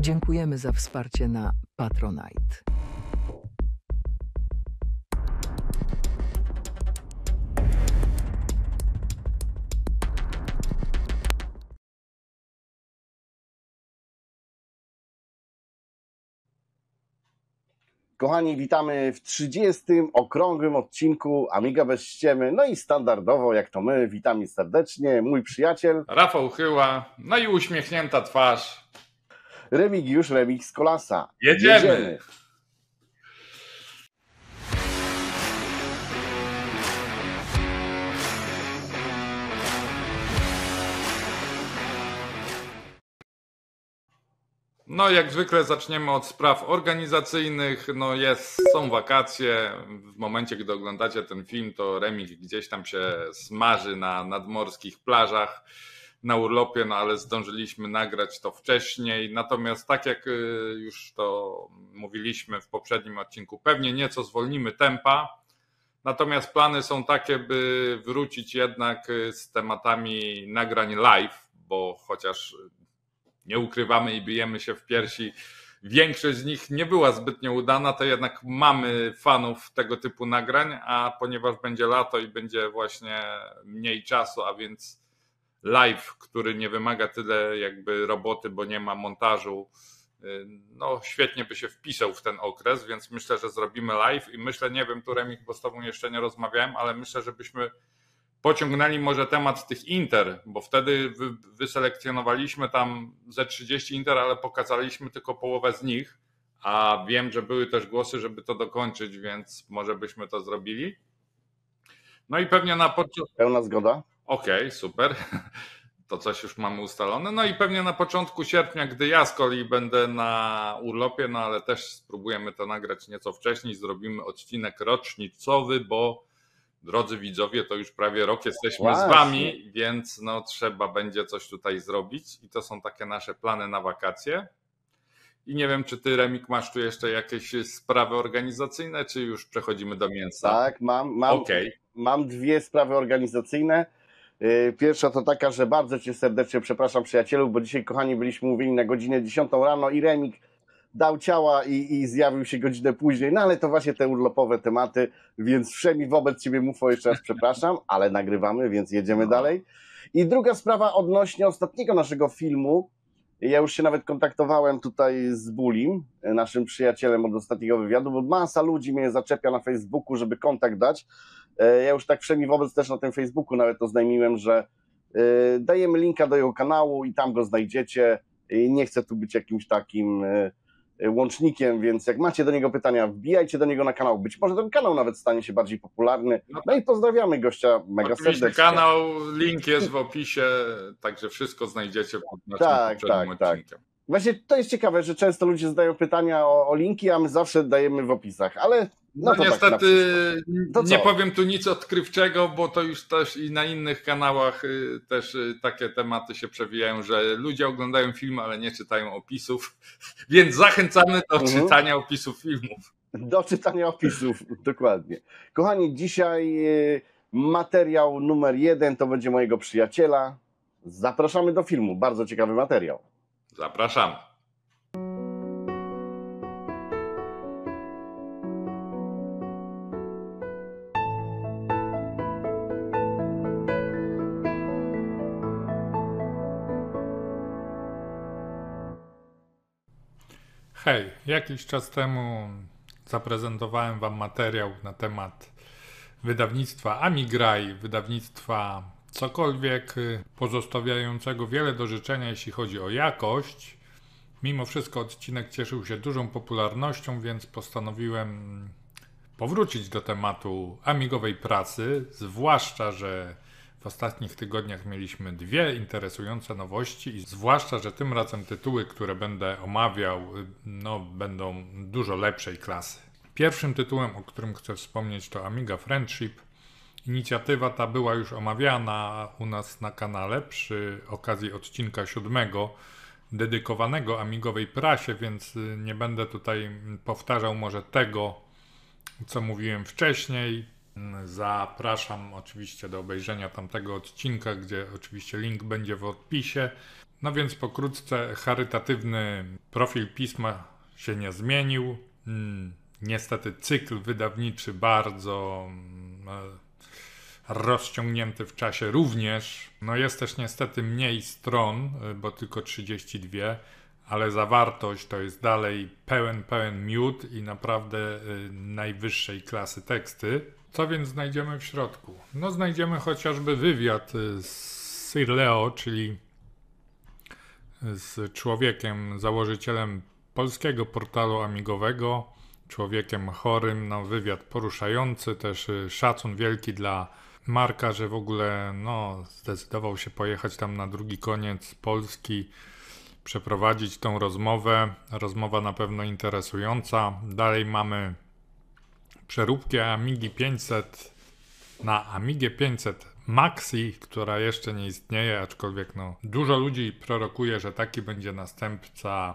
Dziękujemy za wsparcie na Patronite. Kochani, witamy w 30. okrągłym odcinku Amiga bez ściemy. No i standardowo, jak to my, witamy serdecznie mój przyjaciel Rafał Chyła, no i uśmiechnięta twarz Remigiusz Remix Kolasa. Jedziemy! No jak zwykle zaczniemy od spraw organizacyjnych. No są wakacje. W momencie, gdy oglądacie ten film, to Remik gdzieś tam się smaży na nadmorskich plażach na urlopie, no ale zdążyliśmy nagrać to wcześniej. Natomiast tak jak już to mówiliśmy w poprzednim odcinku, pewnie nieco zwolnimy tempa. Natomiast plany są takie, by wrócić jednak z tematami nagrań live, bo chociaż nie ukrywamy i bijemy się w piersi, większość z nich nie była zbytnio udana, to jednak mamy fanów tego typu nagrań, a ponieważ będzie lato i będzie właśnie mniej czasu, a więc live, który nie wymaga tyle jakby roboty, bo nie ma montażu, no świetnie by się wpisał w ten okres, więc myślę, że zrobimy live i myślę, nie wiem, tu Remik, bo z tobą jeszcze nie rozmawiałem, ale myślę, żebyśmy pociągnęli może temat tych Inter, bo wtedy wyselekcjonowaliśmy tam ze 30 Inter, ale pokazaliśmy tylko połowę z nich, a wiem, że były też głosy, żeby to dokończyć, więc może byśmy to zrobili. No i pewnie na początku... Pełna zgoda. Okej, super. To coś już mamy ustalone. No i pewnie na początku sierpnia, gdy ja z kolei będę na urlopie, no ale też spróbujemy to nagrać nieco wcześniej, zrobimy odcinek rocznicowy, bo drodzy widzowie, to już prawie rok jesteśmy z wami, więc no trzeba będzie coś tutaj zrobić i to są takie nasze plany na wakacje. I nie wiem, czy ty, Remik, masz tu jeszcze jakieś sprawy organizacyjne, czy już przechodzimy do mięsa? Tak, mam dwie sprawy organizacyjne. Pierwsza to taka, że bardzo cię serdecznie przepraszam, przyjacielu, bo dzisiaj, kochani, byliśmy mówili na godzinę 10 rano i Remik dał ciała i zjawił się godzinę później, no ale to właśnie te urlopowe tematy, więc wszemi wobec ciebie mufo jeszcze raz przepraszam, ale nagrywamy, więc jedziemy dalej. I druga sprawa odnośnie ostatniego naszego filmu. Ja już się nawet kontaktowałem tutaj z Bulim, naszym przyjacielem od ostatniego wywiadu, bo masa ludzi mnie zaczepia na Facebooku, żeby kontakt dać. Ja już tak wszemi wobec też na tym Facebooku nawet oznajmiłem, że dajemy linka do jego kanału i tam go znajdziecie. I nie chcę tu być jakimś takim łącznikiem, więc jak macie do niego pytania, wbijajcie do niego na kanał. Być może ten kanał nawet stanie się bardziej popularny. No i pozdrawiamy gościa mega serdecznie. Kanał, link jest w opisie, także wszystko znajdziecie pod naszym poprzednim odcinkiem. Właśnie to jest ciekawe, że często ludzie zadają pytania o linki, a my zawsze dajemy w opisach, ale no to niestety tak nie powiem tu nic odkrywczego, bo to już też i na innych kanałach też takie tematy się przewijają, że ludzie oglądają filmy, ale nie czytają opisów, więc zachęcamy do czytania opisów filmów. Do czytania opisów, dokładnie. Kochani, dzisiaj materiał numer 1 to będzie mojego przyjaciela. Zapraszamy do filmu, bardzo ciekawy materiał. Zapraszamy. Hej, jakiś czas temu zaprezentowałem wam materiał na temat wydawnictwa Amigraj, wydawnictwa cokolwiek pozostawiającego wiele do życzenia, jeśli chodzi o jakość. Mimo wszystko odcinek cieszył się dużą popularnością, więc postanowiłem powrócić do tematu amigowej pracy, zwłaszcza, że w ostatnich tygodniach mieliśmy dwie interesujące nowości i zwłaszcza, że tym razem tytuły, które będę omawiał, będą dużo lepszej klasy. Pierwszym tytułem, o którym chcę wspomnieć, to Amiga Friendship. Inicjatywa ta była już omawiana u nas na kanale przy okazji odcinka 7 dedykowanego amigowej prasie, więc nie będę tutaj powtarzał może tego, co mówiłem wcześniej. Zapraszam oczywiście do obejrzenia tamtego odcinka, gdzie oczywiście link będzie w opisie. No więc pokrótce charytatywny profil pisma się nie zmienił. Niestety cykl wydawniczy bardzo rozciągnięty w czasie również. No jest też niestety mniej stron, bo tylko 32, ale zawartość to jest dalej pełen miód i naprawdę najwyższej klasy teksty. Co więc znajdziemy w środku? No znajdziemy chociażby wywiad z Sir Leo, czyli z człowiekiem, założycielem polskiego portalu amigowego, człowiekiem chorym, no wywiad poruszający, też szacun wielki dla Marka, że w ogóle zdecydował się pojechać tam na drugi koniec Polski, przeprowadzić tą rozmowę. Rozmowa na pewno interesująca. Dalej mamy przeróbki Amigi 500 na Amigę 500 Maxi, która jeszcze nie istnieje, aczkolwiek dużo ludzi prorokuje, że taki będzie następca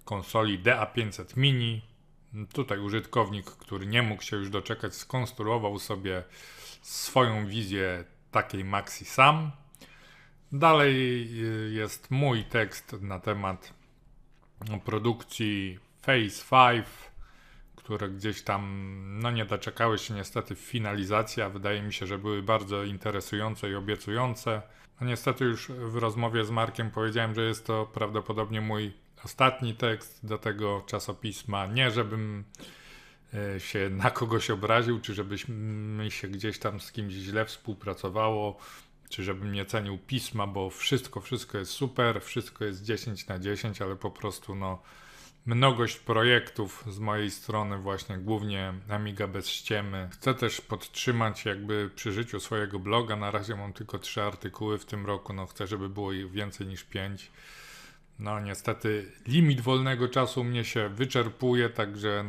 konsoli DA500 Mini. Tutaj użytkownik, który nie mógł się już doczekać, skonstruował sobie swoją wizję takiej Maxi sam. Dalej jest mój tekst na temat produkcji Phase 5, które gdzieś tam nie doczekały się niestety finalizacji, a wydaje mi się, że były bardzo interesujące i obiecujące. No niestety już w rozmowie z Markiem powiedziałem, że jest to prawdopodobnie mój ostatni tekst do tego czasopisma. Nie żebym się na kogoś obraził, czy żebyśmy się gdzieś tam z kimś źle współpracowało, czy żebym nie cenił pisma, bo wszystko jest super, wszystko jest 10 na 10, ale po prostu mnogość projektów z mojej strony, właśnie głównie Amiga bez ściemy. Chcę też podtrzymać jakby przy życiu swojego bloga. Na razie mam tylko 3 artykuły w tym roku. Chcę, żeby było ich więcej niż 5. Niestety limit wolnego czasu mnie się wyczerpuje, także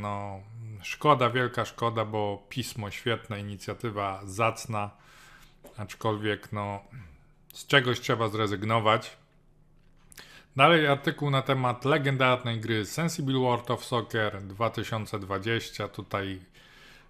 szkoda, wielka szkoda, bo pismo świetna, inicjatywa zacna, aczkolwiek z czegoś trzeba zrezygnować. Dalej artykuł na temat legendarnej gry Sensible World of Soccer 2020. Tutaj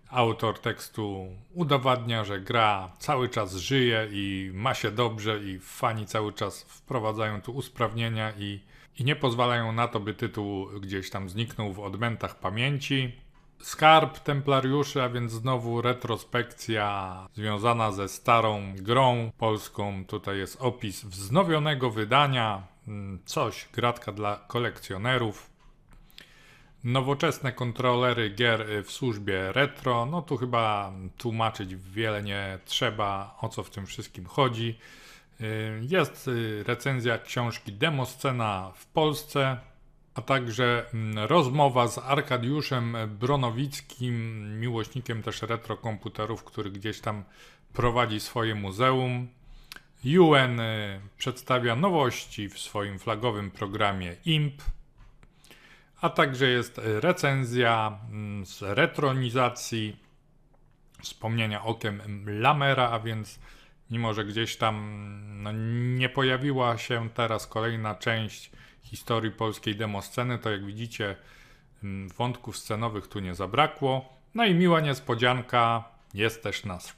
autor tekstu udowadnia, że gra cały czas żyje i ma się dobrze i fani cały czas wprowadzają tu usprawnienia i nie pozwalają na to, by tytuł gdzieś tam zniknął w odmętach pamięci. Skarb Templariuszy, a więc znowu retrospekcja związana ze starą grą polską. Tutaj jest opis wznowionego wydania, gratka dla kolekcjonerów. Nowoczesne kontrolery gier w służbie retro. Tu chyba tłumaczyć wiele nie trzeba, o co w tym wszystkim chodzi. Jest recenzja książki Demoscena w Polsce, a także rozmowa z Arkadiuszem Bronowickim, miłośnikiem też retrokomputerów, który gdzieś tam prowadzi swoje muzeum. UN przedstawia nowości w swoim flagowym programie IMP, a także jest recenzja z retronizacji, wspomnienia okiem Lamera, a więc mimo, że gdzieś tam nie pojawiła się teraz kolejna część historii polskiej demosceny, to jak widzicie wątków scenowych tu nie zabrakło. I miła niespodzianka, jest też nasz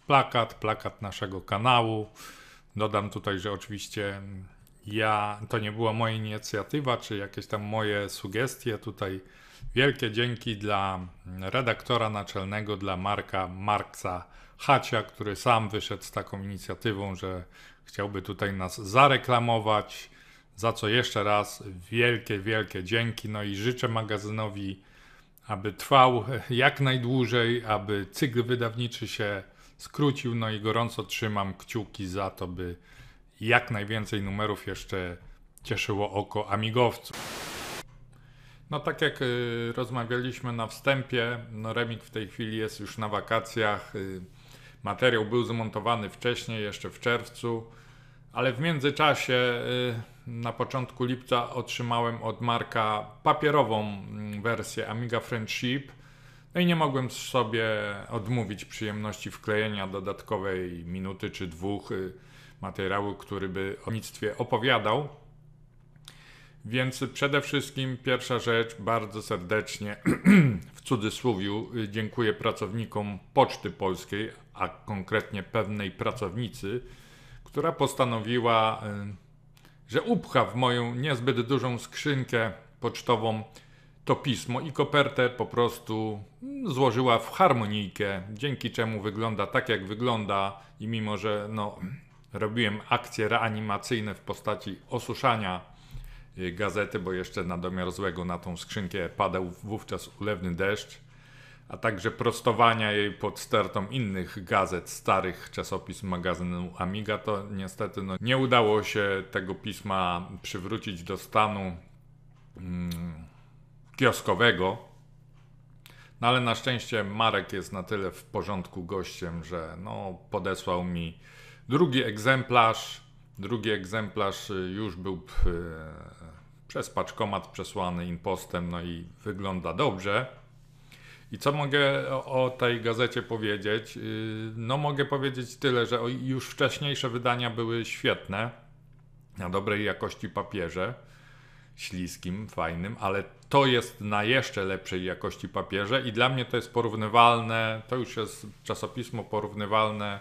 plakat naszego kanału. Dodam tutaj, że oczywiście to nie była moja inicjatywa, czy jakieś tam moje sugestie. Tutaj wielkie dzięki dla redaktora naczelnego, dla Marksa Hacia, który sam wyszedł z taką inicjatywą, że chciałby tutaj nas zareklamować, za co jeszcze raz wielkie dzięki. I życzę magazynowi, aby trwał jak najdłużej, aby cykl wydawniczy się skrócił, i gorąco trzymam kciuki za to, by jak najwięcej numerów jeszcze cieszyło oko amigowców. Tak jak rozmawialiśmy na wstępie, Remig w tej chwili jest już na wakacjach. Materiał był zmontowany wcześniej, jeszcze w czerwcu, ale w międzyczasie na początku lipca otrzymałem od Marka papierową wersję Amiga Friendship. I nie mogłem sobie odmówić przyjemności wklejenia dodatkowej minuty czy 2 materiału, który by o nictwie opowiadał. Więc przede wszystkim pierwsza rzecz, bardzo serdecznie w cudzysłowiu dziękuję pracownikom Poczty Polskiej, a konkretnie pewnej pracownicy, która postanowiła że upcha w moją niezbyt dużą skrzynkę pocztową to pismo i kopertę po prostu złożyła w harmonijkę, dzięki czemu wygląda tak, jak wygląda. I mimo, że robiłem akcje reanimacyjne w postaci osuszania gazety, bo jeszcze na domiar złego na tą skrzynkę padał wówczas ulewny deszcz, a także prostowania jej pod stertą innych gazet, starych czasopism magazynu Amiga, to niestety nie udało się tego pisma przywrócić do stanu kioskowego. No ale na szczęście Marek jest na tyle w porządku gościem, że podesłał mi drugi egzemplarz. Drugi egzemplarz już był przez paczkomat przesłany impostem, i wygląda dobrze. I co mogę o tej gazecie powiedzieć? Mogę powiedzieć tyle, że już wcześniejsze wydania były świetne, na dobrej jakości papierze, śliskim, fajnym, ale to jest na jeszcze lepszej jakości papierze i dla mnie to jest porównywalne, to już jest czasopismo porównywalne,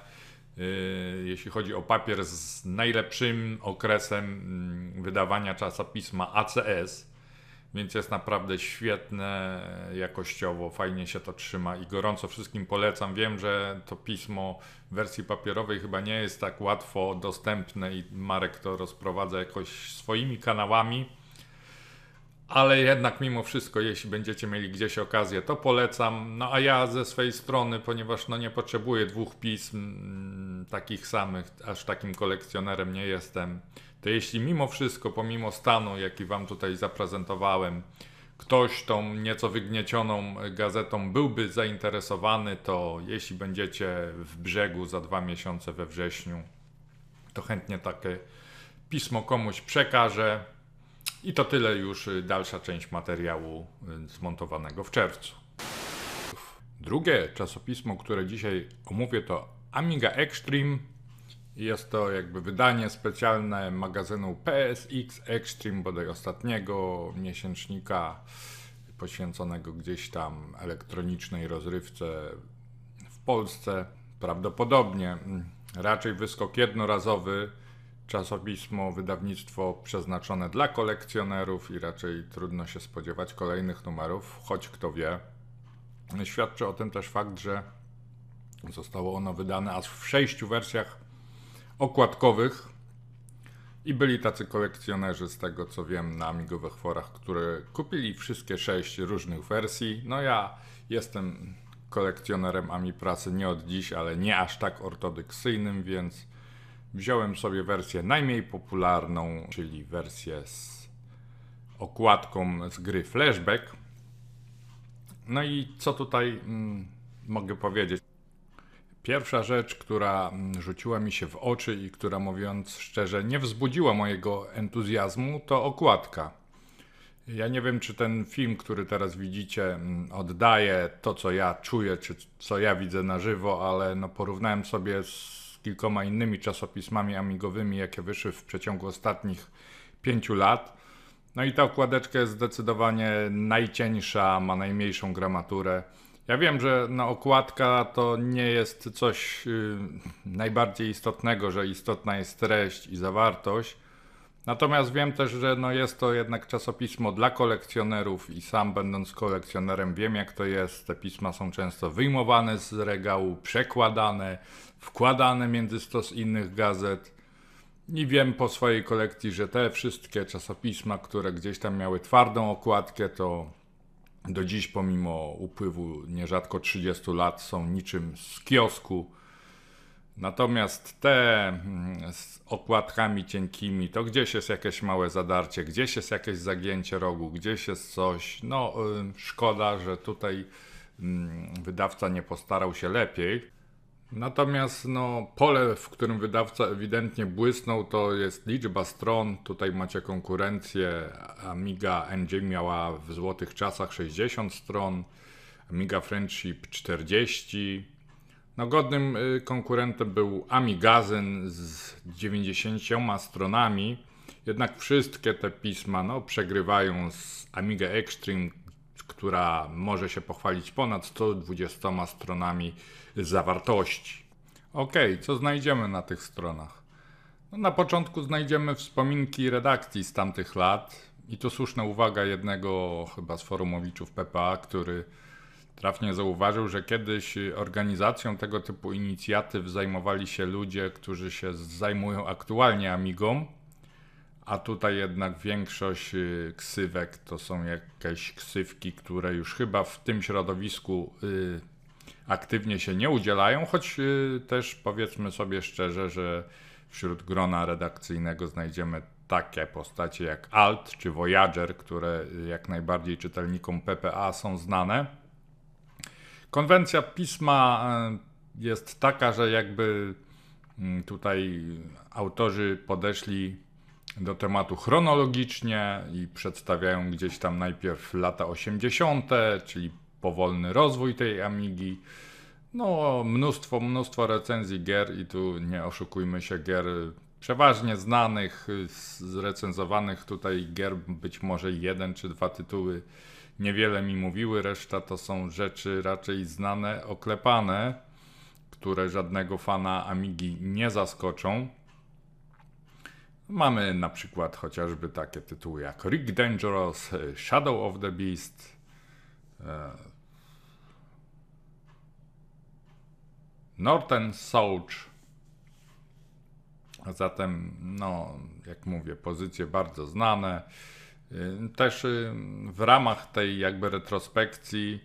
jeśli chodzi o papier, z najlepszym okresem wydawania czasopisma ACS, więc jest naprawdę świetne jakościowo, fajnie się to trzyma i gorąco wszystkim polecam. Wiem, że to pismo w wersji papierowej chyba nie jest tak łatwo dostępne i Marek to rozprowadza jakoś swoimi kanałami, ale jednak mimo wszystko, jeśli będziecie mieli gdzieś okazję, to polecam. A ja ze swojej strony, ponieważ nie potrzebuję 2 pism takich samych, aż takim kolekcjonerem nie jestem, to jeśli mimo wszystko, pomimo stanu, jaki wam tutaj zaprezentowałem, ktoś tą nieco wygniecioną gazetą byłby zainteresowany, to jeśli będziecie w Brzegu za 2 miesiące we wrześniu, to chętnie takie pismo komuś przekażę. I to tyle już, dalsza część materiału zmontowanego w czerwcu. Drugie czasopismo, które dzisiaj omówię, to Amiga Extreme. Jest to jakby wydanie specjalne magazynu PSX Extreme, bodaj ostatniego miesięcznika poświęconego gdzieś tam elektronicznej rozrywce w Polsce. Prawdopodobnie raczej wyskok jednorazowy, czasopismo, wydawnictwo przeznaczone dla kolekcjonerów i raczej trudno się spodziewać kolejnych numerów, choć kto wie. Świadczy o tym też fakt, że zostało ono wydane aż w 6 wersjach okładkowych i byli tacy kolekcjonerzy, z tego co wiem, na amigowych forach, które kupili wszystkie 6 różnych wersji. Ja jestem kolekcjonerem Amiprasy nie od dziś, ale nie aż tak ortodoksyjnym, więc wziąłem sobie wersję najmniej popularną, czyli wersję z okładką z gry Flashback. I co tutaj mogę powiedzieć? Pierwsza rzecz, która rzuciła mi się w oczy i która, mówiąc szczerze, nie wzbudziła mojego entuzjazmu, to okładka. Ja nie wiem, czy ten film, który teraz widzicie, oddaje to, co ja czuję, czy co ja widzę na żywo, ale porównałem sobie z kilkoma innymi czasopismami amigowymi, jakie wyszły w przeciągu ostatnich 5 lat. I ta okładeczka jest zdecydowanie najcieńsza, ma najmniejszą gramaturę. Ja wiem, że okładka to nie jest coś najbardziej istotnego, że istotna jest treść i zawartość. Natomiast wiem też, że jest to jednak czasopismo dla kolekcjonerów i sam, będąc kolekcjonerem, wiem, jak to jest. Te pisma są często wyjmowane z regału, przekładane, wkładane między stos innych gazet. I wiem po swojej kolekcji, że te wszystkie czasopisma, które gdzieś tam miały twardą okładkę, to do dziś, pomimo upływu nierzadko 30 lat, są niczym z kiosku. Natomiast te z okładkami cienkimi, to gdzieś jest jakieś małe zadarcie, gdzieś jest jakieś zagięcie rogu, gdzieś jest coś. Szkoda, że tutaj wydawca nie postarał się lepiej. Natomiast pole, w którym wydawca ewidentnie błysnął, to jest liczba stron. Tutaj macie konkurencję. Amiga NG miała w złotych czasach 60 stron, Amiga Friendship 40. Godnym konkurentem był Amigazyn z 90 stronami. Jednak wszystkie te pisma przegrywają z Amiga Extreme, która może się pochwalić ponad 120 stronami zawartości. Co znajdziemy na tych stronach? Na początku znajdziemy wspominki redakcji z tamtych lat i to słuszna uwaga jednego chyba z forumowiczów PPA, który trafnie zauważył, że kiedyś organizacją tego typu inicjatyw zajmowali się ludzie, którzy się zajmują aktualnie Amigą, a tutaj jednak większość ksywek to są jakieś ksywki, które już chyba w tym środowisku aktywnie się nie udzielają, choć też powiedzmy sobie szczerze, że wśród grona redakcyjnego znajdziemy takie postacie jak Alt czy Voyager, które jak najbardziej czytelnikom PPA są znane. Konwencja pisma jest taka, że jakby tutaj autorzy podeszli do tematu chronologicznie i przedstawiają gdzieś tam najpierw lata 80., czyli powolny rozwój tej Amigi. No, mnóstwo recenzji gier i tu nie oszukujmy się, gier przeważnie znanych, zrecenzowanych tutaj gier, być może 1 czy 2 tytuły niewiele mi mówiły, reszta to są rzeczy raczej znane, oklepane, które żadnego fana Amigi nie zaskoczą. Mamy na przykład chociażby takie tytuły jak Rick Dangerous, Shadow of the Beast, Northern Soldier. A zatem, no, jak mówię, pozycje bardzo znane. Też w ramach tej jakby retrospekcji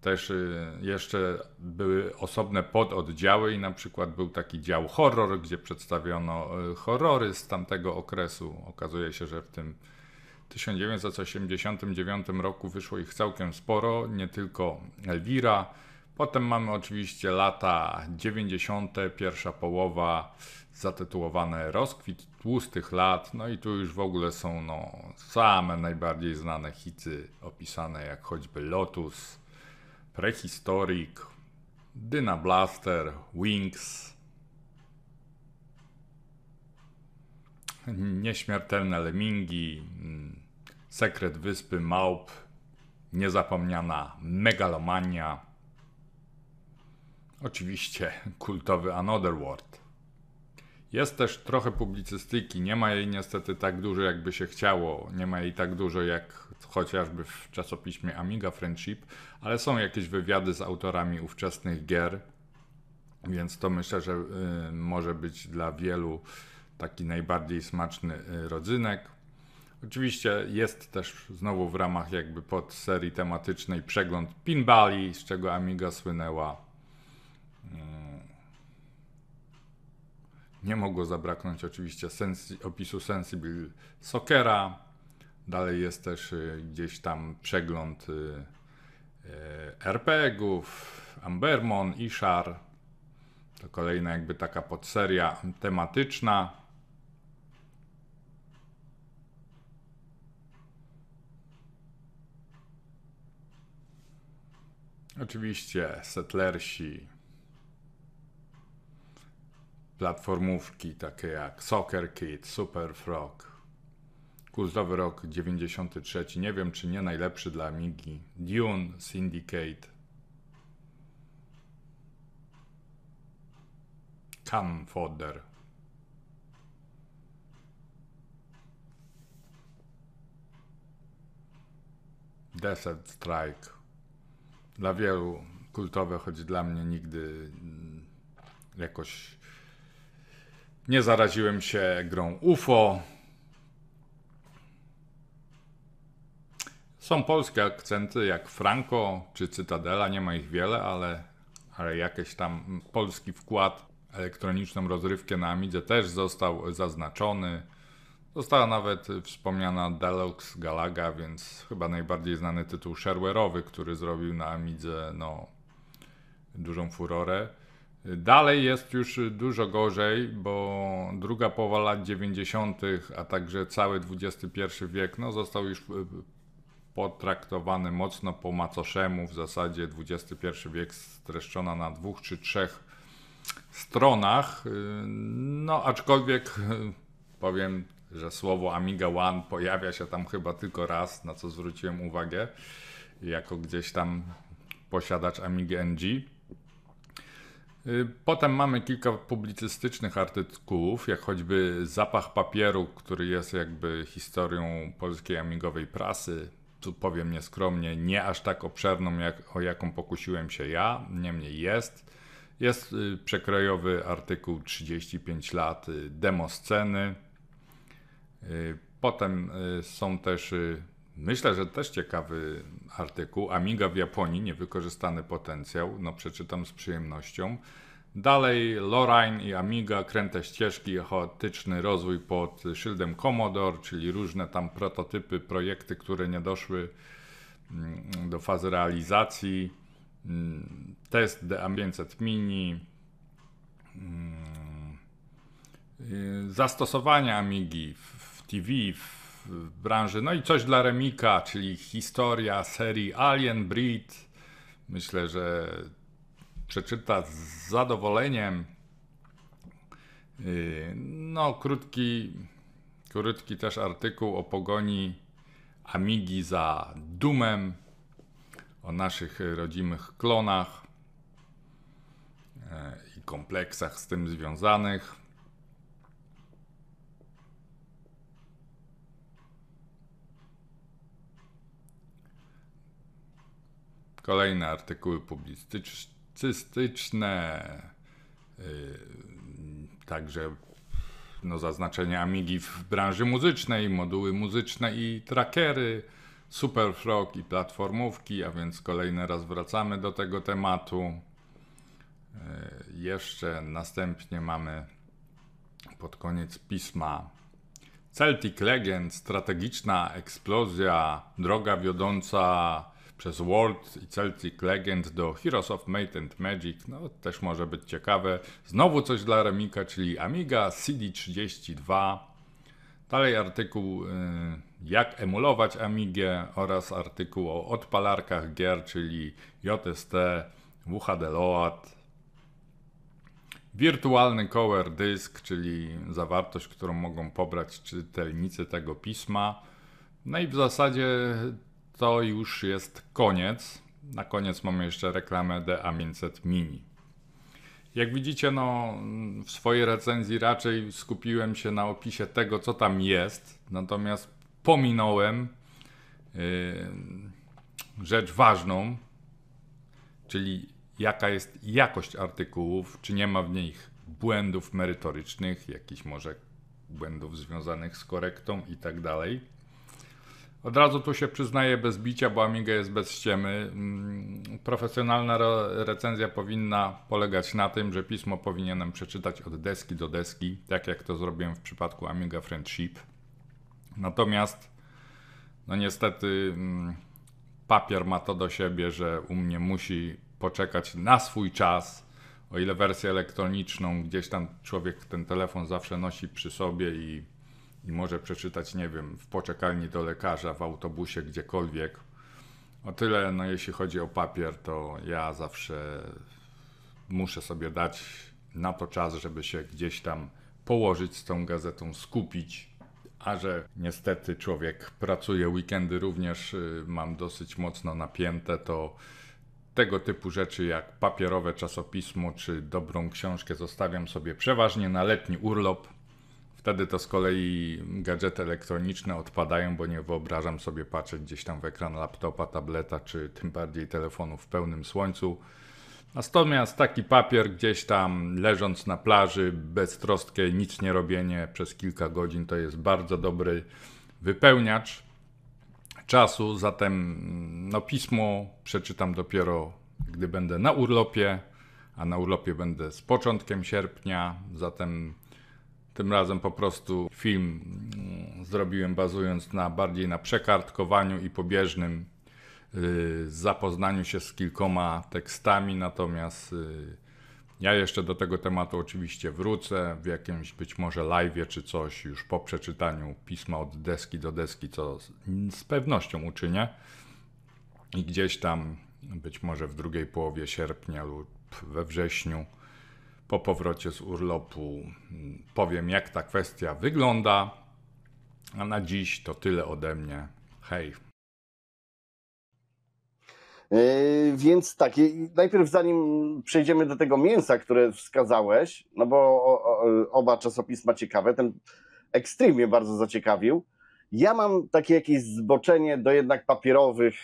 też jeszcze były osobne pododdziały i na przykład był taki dział horror, gdzie przedstawiono horrory z tamtego okresu. Okazuje się, że w tym 1989 roku wyszło ich całkiem sporo, nie tylko Elvira. Potem mamy oczywiście lata 90., pierwsza połowa, zatytułowane Rozkwit tłustych lat, no i tu już w ogóle są same najbardziej znane hity opisane, jak choćby Lotus, Prehistoric, Dyna Blaster, Wings, Nieśmiertelne Lemingi, Sekret Wyspy Małp, Niezapomniana Megalomania, oczywiście kultowy Another World. Jest też trochę publicystyki, nie ma jej niestety tak dużo, jakby się chciało, nie ma jej tak dużo jak chociażby w czasopiśmie Amiga Friendship, ale są jakieś wywiady z autorami ówczesnych gier, więc to myślę, że może być dla wielu taki najbardziej smaczny rodzynek. Oczywiście jest też znowu w ramach jakby podserii tematycznej przegląd pinballi, z czego Amiga słynęła. Nie mogło zabraknąć oczywiście opisu Sensible Soccera. Dalej jest też gdzieś tam przegląd RPG-ów, Ambermon, Ishar. To kolejna jakby taka podseria tematyczna. Oczywiście Settlersi, platformówki takie jak Soccer Kid, Super Frog, kultowy rok 93, nie wiem czy nie najlepszy dla Amigi, Dune, Syndicate, Cannon Fodder, Desert Strike, dla wielu kultowe, choć dla mnie nigdy jakoś nie zaraziłem się grą UFO. Są polskie akcenty jak Franco czy Cytadela, nie ma ich wiele, ale jakiś tam polski wkład w elektroniczną rozrywkę na Amidze też został zaznaczony. Została nawet wspomniana Deluxe Galaga, więc chyba najbardziej znany tytuł shareware'owy, który zrobił na Amidze dużą furorę. Dalej jest już dużo gorzej, bo druga połowa lat 90., a także cały XXI wiek został już potraktowany mocno po macoszemu. W zasadzie XXI wiek streszczona na 2 czy 3 stronach. Aczkolwiek powiem, że słowo Amiga One pojawia się tam chyba tylko raz, na co zwróciłem uwagę, jako gdzieś tam posiadacz Amigi NG. Potem mamy kilka publicystycznych artykułów, jak choćby Zapach papieru, który jest jakby historią polskiej amigowej prasy. Tu powiem nieskromnie, nie aż tak obszerną, o jaką pokusiłem się ja, niemniej jest. Jest przekrojowy artykuł 35 lat demo sceny. Potem są też, myślę, że też ciekawy artykuł, Amiga w Japonii, niewykorzystany potencjał, no przeczytam z przyjemnością. Dalej Lorraine i Amiga, kręte ścieżki, chaotyczny rozwój pod szyldem Commodore, czyli różne tam prototypy, projekty, które nie doszły do fazy realizacji. Test D500 Mini, zastosowania Amigi w TV, w branży, no i coś dla Remika, czyli historia serii Alien Breed. Myślę, że przeczyta z zadowoleniem. No, krótki też artykuł o pogoni Amigi za Doomem, o naszych rodzimych klonach i kompleksach z tym związanych. Kolejne artykuły publicystyczne, także no, zaznaczenie Amigi w branży muzycznej, moduły muzyczne i trackery, Super Frog i platformówki, a więc kolejny raz wracamy do tego tematu. Jeszcze następnie mamy pod koniec pisma Celtic Legend, strategiczna eksplozja, droga wiodąca przez World i Celtic Legend do Heroes of Might and Magic, no też może być ciekawe. Znowu coś dla Remika, czyli Amiga CD32. Dalej artykuł jak emulować Amigę oraz artykuł o odpalarkach gier, czyli JST, WHD Load. Wirtualny Cover Disk, czyli zawartość, którą mogą pobrać czytelnicy tego pisma. No i w zasadzie to już jest koniec. Na koniec mamy jeszcze reklamę D500 Mini. Jak widzicie, no, w swojej recenzji raczej skupiłem się na opisie tego, co tam jest, natomiast pominąłem rzecz ważną, czyli jaka jest jakość artykułów, czy nie ma w nich błędów merytorycznych, jakichś może błędów związanych z korektą i tak dalej. Od razu tu się przyznaję bez bicia, bo Amiga jest bez ściemy. Profesjonalna recenzja powinna polegać na tym, że pismo powinienem przeczytać od deski do deski, tak jak to zrobiłem w przypadku Amiga Friendship. Natomiast no niestety papier ma to do siebie, że u mnie musi poczekać na swój czas. O ile wersję elektroniczną gdzieś tam człowiek ten telefon zawsze nosi przy sobie i może przeczytać, nie wiem, w poczekalni do lekarza, w autobusie, gdziekolwiek. O tyle, no jeśli chodzi o papier, to ja zawsze muszę sobie dać na to czas, żeby się gdzieś tam położyć z tą gazetą, skupić. A że niestety człowiek pracuje, weekendy również mam dosyć mocno napięte, to tego typu rzeczy jak papierowe czasopismo czy dobrą książkę zostawiam sobie przeważnie na letni urlop. Wtedy to z kolei gadżety elektroniczne odpadają, bo nie wyobrażam sobie patrzeć gdzieś tam w ekran laptopa, tableta, czy tym bardziej telefonu w pełnym słońcu. Natomiast taki papier gdzieś tam leżąc na plaży, beztroskie, nic nie robienie przez kilka godzin, to jest bardzo dobry wypełniacz czasu. Zatem no, pismo przeczytam dopiero, gdy będę na urlopie, a na urlopie będę z początkiem sierpnia. Zatem tym razem po prostu film zrobiłem bazując bardziej na przekartkowaniu i pobieżnym zapoznaniu się z kilkoma tekstami, natomiast ja jeszcze do tego tematu oczywiście wrócę w jakimś być może live'ie czy coś już po przeczytaniu pisma od deski do deski, co z pewnością uczynię i gdzieś tam być może w drugiej połowie sierpnia lub we wrześniu po powrocie z urlopu powiem, jak ta kwestia wygląda, a na dziś to tyle ode mnie. Hej! Więc tak, najpierw zanim przejdziemy do tego mięsa, które wskazałeś, no bo oba czasopisma ciekawe, ten Extreme mnie bardzo zaciekawił. Ja mam takie jakieś zboczenie do jednak papierowych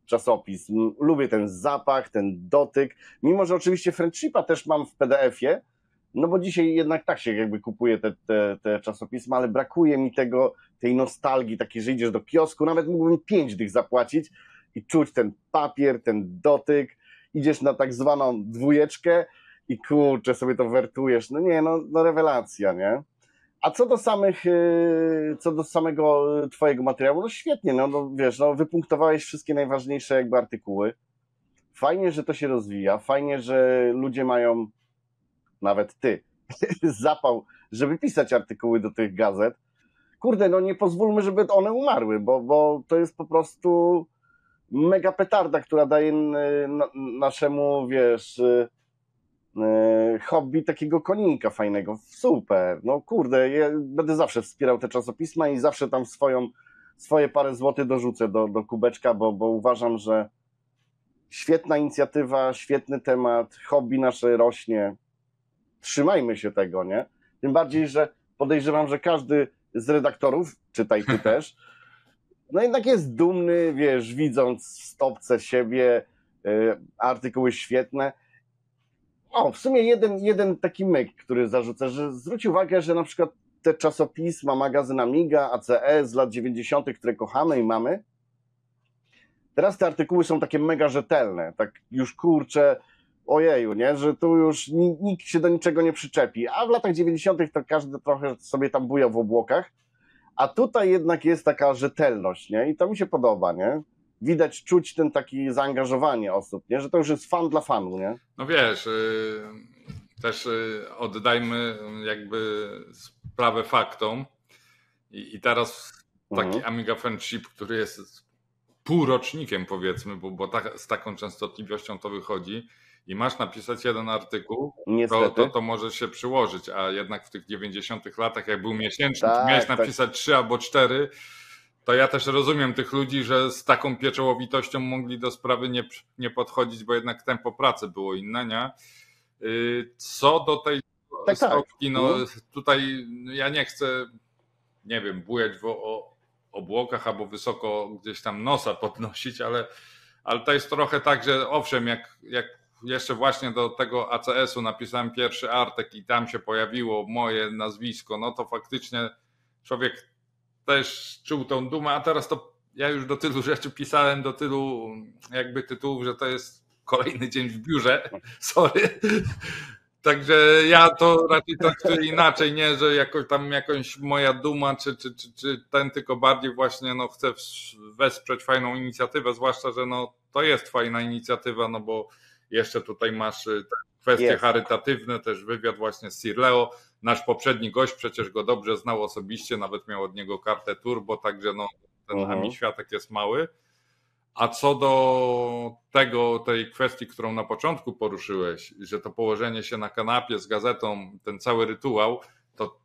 czasopism. Lubię ten zapach, ten dotyk, mimo że oczywiście Friendshipa też mam w PDF-ie, no bo dzisiaj jednak tak się jakby kupuje te czasopisma, ale brakuje mi tej nostalgii takiej, że idziesz do kiosku, nawet mógłbym 5 dych zapłacić i czuć ten papier, ten dotyk, idziesz na tak zwaną dwójeczkę i kurczę, sobie to wertujesz, no nie, no rewelacja, nie? A co do samego twojego materiału, no świetnie, no wiesz, no wypunktowałeś wszystkie najważniejsze jakby artykuły. Fajnie, że to się rozwija, fajnie, że ludzie mają, nawet ty, zapał, żeby pisać artykuły do tych gazet. Kurde, no nie pozwólmy, żeby one umarły, bo to jest po prostu mega petarda, która daje naszemu, wiesz, hobby takiego koninka fajnego. Super, no kurde, ja będę zawsze wspierał te czasopisma i zawsze tam swoje parę złotych dorzucę do kubeczka, bo uważam, że świetna inicjatywa, świetny temat, hobby nasze rośnie. Trzymajmy się tego, nie? Tym bardziej, że podejrzewam, że każdy z redaktorów, czytaj ty też, no jednak jest dumny, wiesz, widząc w stopce siebie, artykuły świetne. O, w sumie jeden taki myk, który zarzucę, że zwróć uwagę, że na przykład te czasopisma, magazyn Amiga, ACE z lat 90., które kochamy i mamy, teraz te artykuły są takie mega rzetelne, tak już kurczę, ojeju, nie, że tu już nikt się do niczego nie przyczepi, a w latach 90. to każdy trochę sobie tam buja w obłokach, a tutaj jednak jest taka rzetelność, nie, i to mi się podoba, nie. Widać, czuć ten taki zaangażowanie osób, nie? Że to już jest fan dla fanu, nie? No wiesz, też oddajmy jakby sprawę faktom i teraz taki Amiga Friendship, który jest półrocznikiem powiedzmy, bo z taką częstotliwością to wychodzi i masz napisać jeden artykuł, to może się przyłożyć, a jednak w tych 90 latach, jak był miesięcznik, miałeś napisać 3 albo 4, to ja też rozumiem tych ludzi, że z taką pieczołowitością mogli do sprawy nie podchodzić, bo jednak tempo pracy było inne, nie? Co do tej stopki, no tutaj ja nie chcę, nie wiem, bujać w obłokach albo wysoko gdzieś tam nosa podnosić, ale to jest trochę tak, że owszem, jak jeszcze właśnie do tego ACS-u napisałem pierwszy artykuł i tam się pojawiło moje nazwisko, no to faktycznie człowiek też czuł tą dumę, a teraz to ja już do tylu rzeczy pisałem, do tylu jakby tytułów, że to jest kolejny dzień w biurze, sorry. Także ja to raczej traktuję inaczej, nie, że jakąś moja duma, czy ten, tylko bardziej właśnie no chcę wesprzeć fajną inicjatywę, zwłaszcza, że no to jest fajna inicjatywa, no bo jeszcze tutaj masz kwestie charytatywne, też wywiad właśnie z Sir Leo. Nasz poprzedni gość przecież go dobrze znał osobiście, nawet miał od niego kartę turbo, także no ten Ami światek jest mały. A co do tej kwestii, którą na początku poruszyłeś, że to położenie się na kanapie z gazetą, ten cały rytuał, to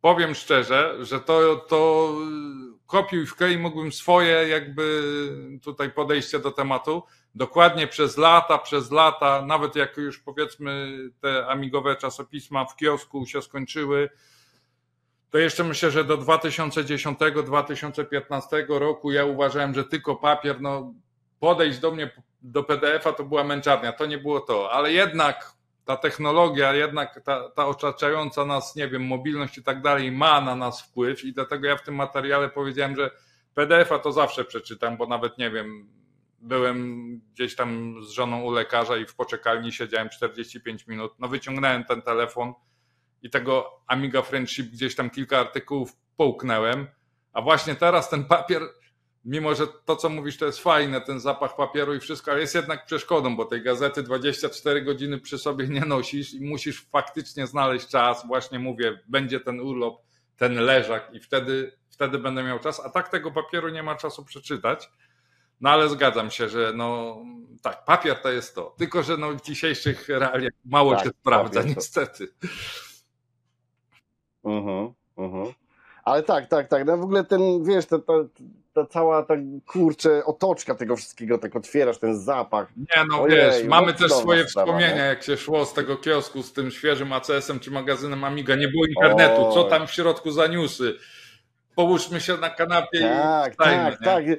powiem szczerze, że to kopiuj wklej mógłbym swoje jakby tutaj podejście do tematu. Dokładnie przez lata, nawet jak już powiedzmy te amigowe czasopisma w kiosku się skończyły, to jeszcze myślę, że do 2010-2015 roku ja uważałem, że tylko papier, no podejść do mnie do PDF-a to była męczarnia, to nie było to, ale jednak ta technologia, jednak ta otaczająca nas, nie wiem, mobilność i tak dalej ma na nas wpływ i dlatego ja w tym materiale powiedziałem, że PDF-a to zawsze przeczytam, bo nawet nie wiem, byłem gdzieś tam z żoną u lekarza i w poczekalni siedziałem 45 minut, no wyciągnąłem ten telefon i tego Amiga Friendship gdzieś tam kilka artykułów połknęłem, a właśnie teraz ten papier, mimo że to co mówisz to jest fajne, ten zapach papieru i wszystko, ale jest jednak przeszkodą, bo tej gazety 24 godziny przy sobie nie nosisz i musisz faktycznie znaleźć czas, właśnie mówię, będzie ten urlop, ten leżak i wtedy będę miał czas, a tak tego papieru nie ma czasu przeczytać. No ale zgadzam się, że no tak, papier to jest to, tylko że no w dzisiejszych realiach mało się sprawdza niestety. Ale tak. No w ogóle ten, wiesz, ta cała ta kurczę otoczka tego wszystkiego, tak otwierasz ten zapach. Nie, no Ojej, wiesz, mamy też cudowna swoje sprawa, wspomnienia, nie? jak się szło z tego kiosku z tym świeżym ACS-em czy magazynem Amiga, nie było internetu, co Oj, tam w środku za newsy? Połóżmy się na kanapie i tak, wstajmy, tak, nie?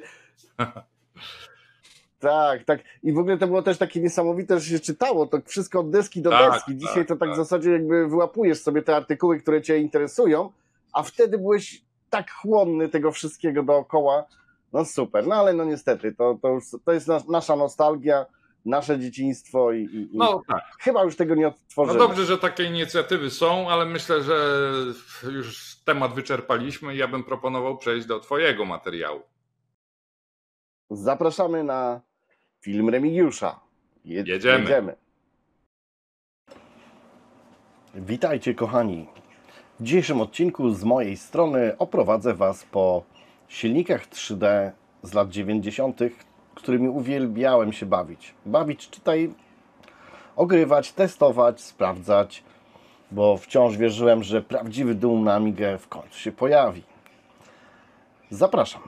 tak. Tak. I w ogóle to było też takie niesamowite, że się czytało to wszystko od deski do Tak, deski. Dzisiaj to tak tak. w zasadzie jakby wyłapujesz sobie te artykuły, które cię interesują, a wtedy byłeś tak chłonny tego wszystkiego dookoła. No super, no ale no niestety, to jest nasza nostalgia, nasze dzieciństwo i No tak. chyba już tego nie No odtworzymy. dobrze, że takie inicjatywy są, ale myślę, że już temat wyczerpaliśmy i ja bym proponował przejść do twojego materiału. Zapraszamy na film Remigiusza. Jedziemy. Witajcie kochani. W dzisiejszym odcinku z mojej strony oprowadzę Was po silnikach 3D z lat 90., którymi uwielbiałem się bawić. Bawić, czytaj, ogrywać, testować, sprawdzać, bo wciąż wierzyłem, że prawdziwy Doom na Amigę w końcu się pojawi. Zapraszam.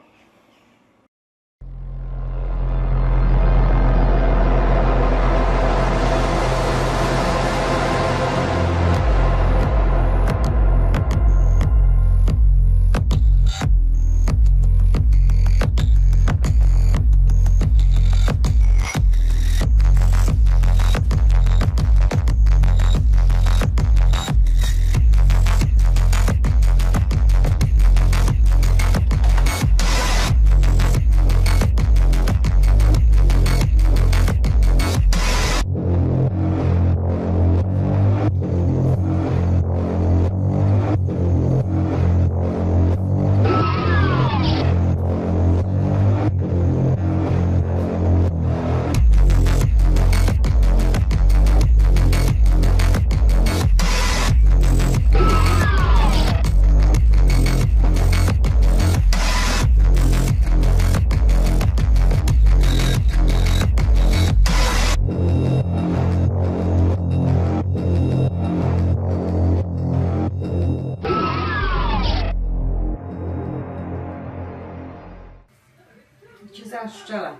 Ci zaszczela.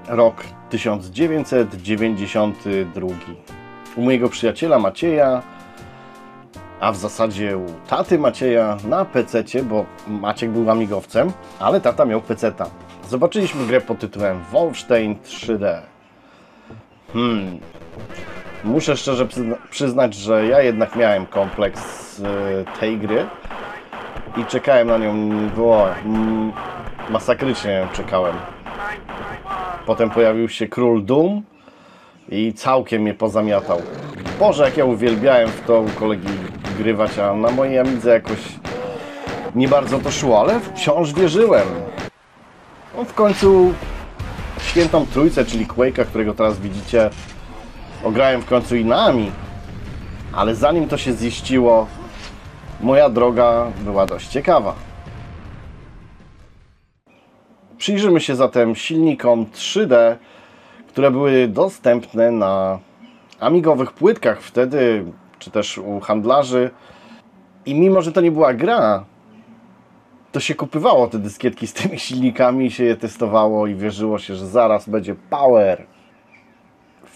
Rok 1992. U mojego przyjaciela Macieja, a w zasadzie u taty Macieja na PC-cie, bo Maciek był amigowcem, ale tata miał PC-ta. Zobaczyliśmy grę pod tytułem Wolfenstein 3D. Muszę szczerze przyznać, że ja jednak miałem kompleks tej gry i czekałem na nią, masakrycznie czekałem. Potem pojawił się Król Doom i całkiem mnie pozamiatał. Boże, jak ja uwielbiałem w to u kolegi grywać, a na mojej Amidze jakoś nie bardzo to szło, ale wciąż wierzyłem. No, w końcu Świętą Trójcę, czyli Quake'a, którego teraz widzicie, ograłem w końcu i na Ami, ale zanim to się ziściło, moja droga była dość ciekawa. Przyjrzymy się zatem silnikom 3D, które były dostępne na amigowych płytkach wtedy, czy też u handlarzy. I mimo, że to nie była gra, to się kupywało te dyskietki z tymi silnikami, się je testowało i wierzyło się, że zaraz będzie power.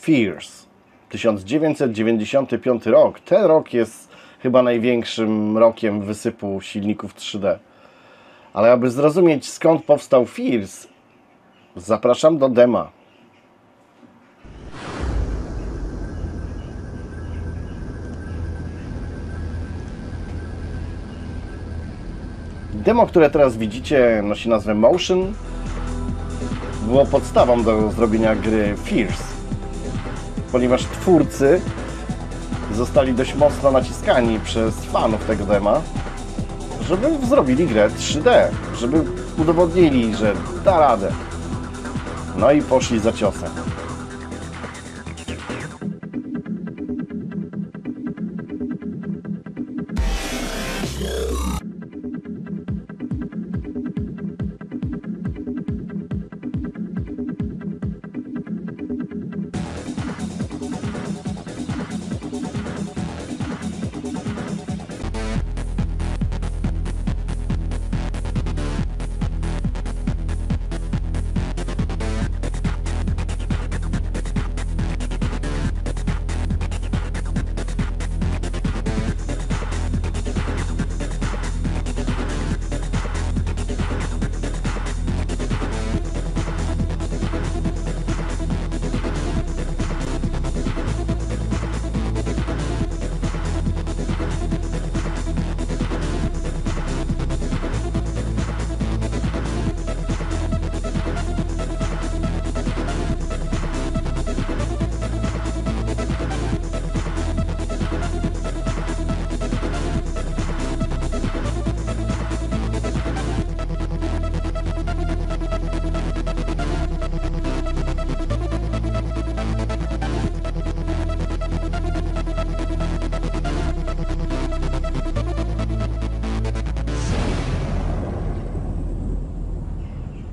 Fears. 1995 rok. Ten rok jest chyba największym rokiem wysypu silników 3D. Ale aby zrozumieć, skąd powstał Fears, zapraszam do dema. Demo, które teraz widzicie, nosi nazwę Motion. Było podstawą do zrobienia gry Fears, ponieważ twórcy zostali dość mocno naciskani przez fanów tego dema, żeby zrobili grę 3D, żeby udowodnili, że da radę. No i poszli za ciosem.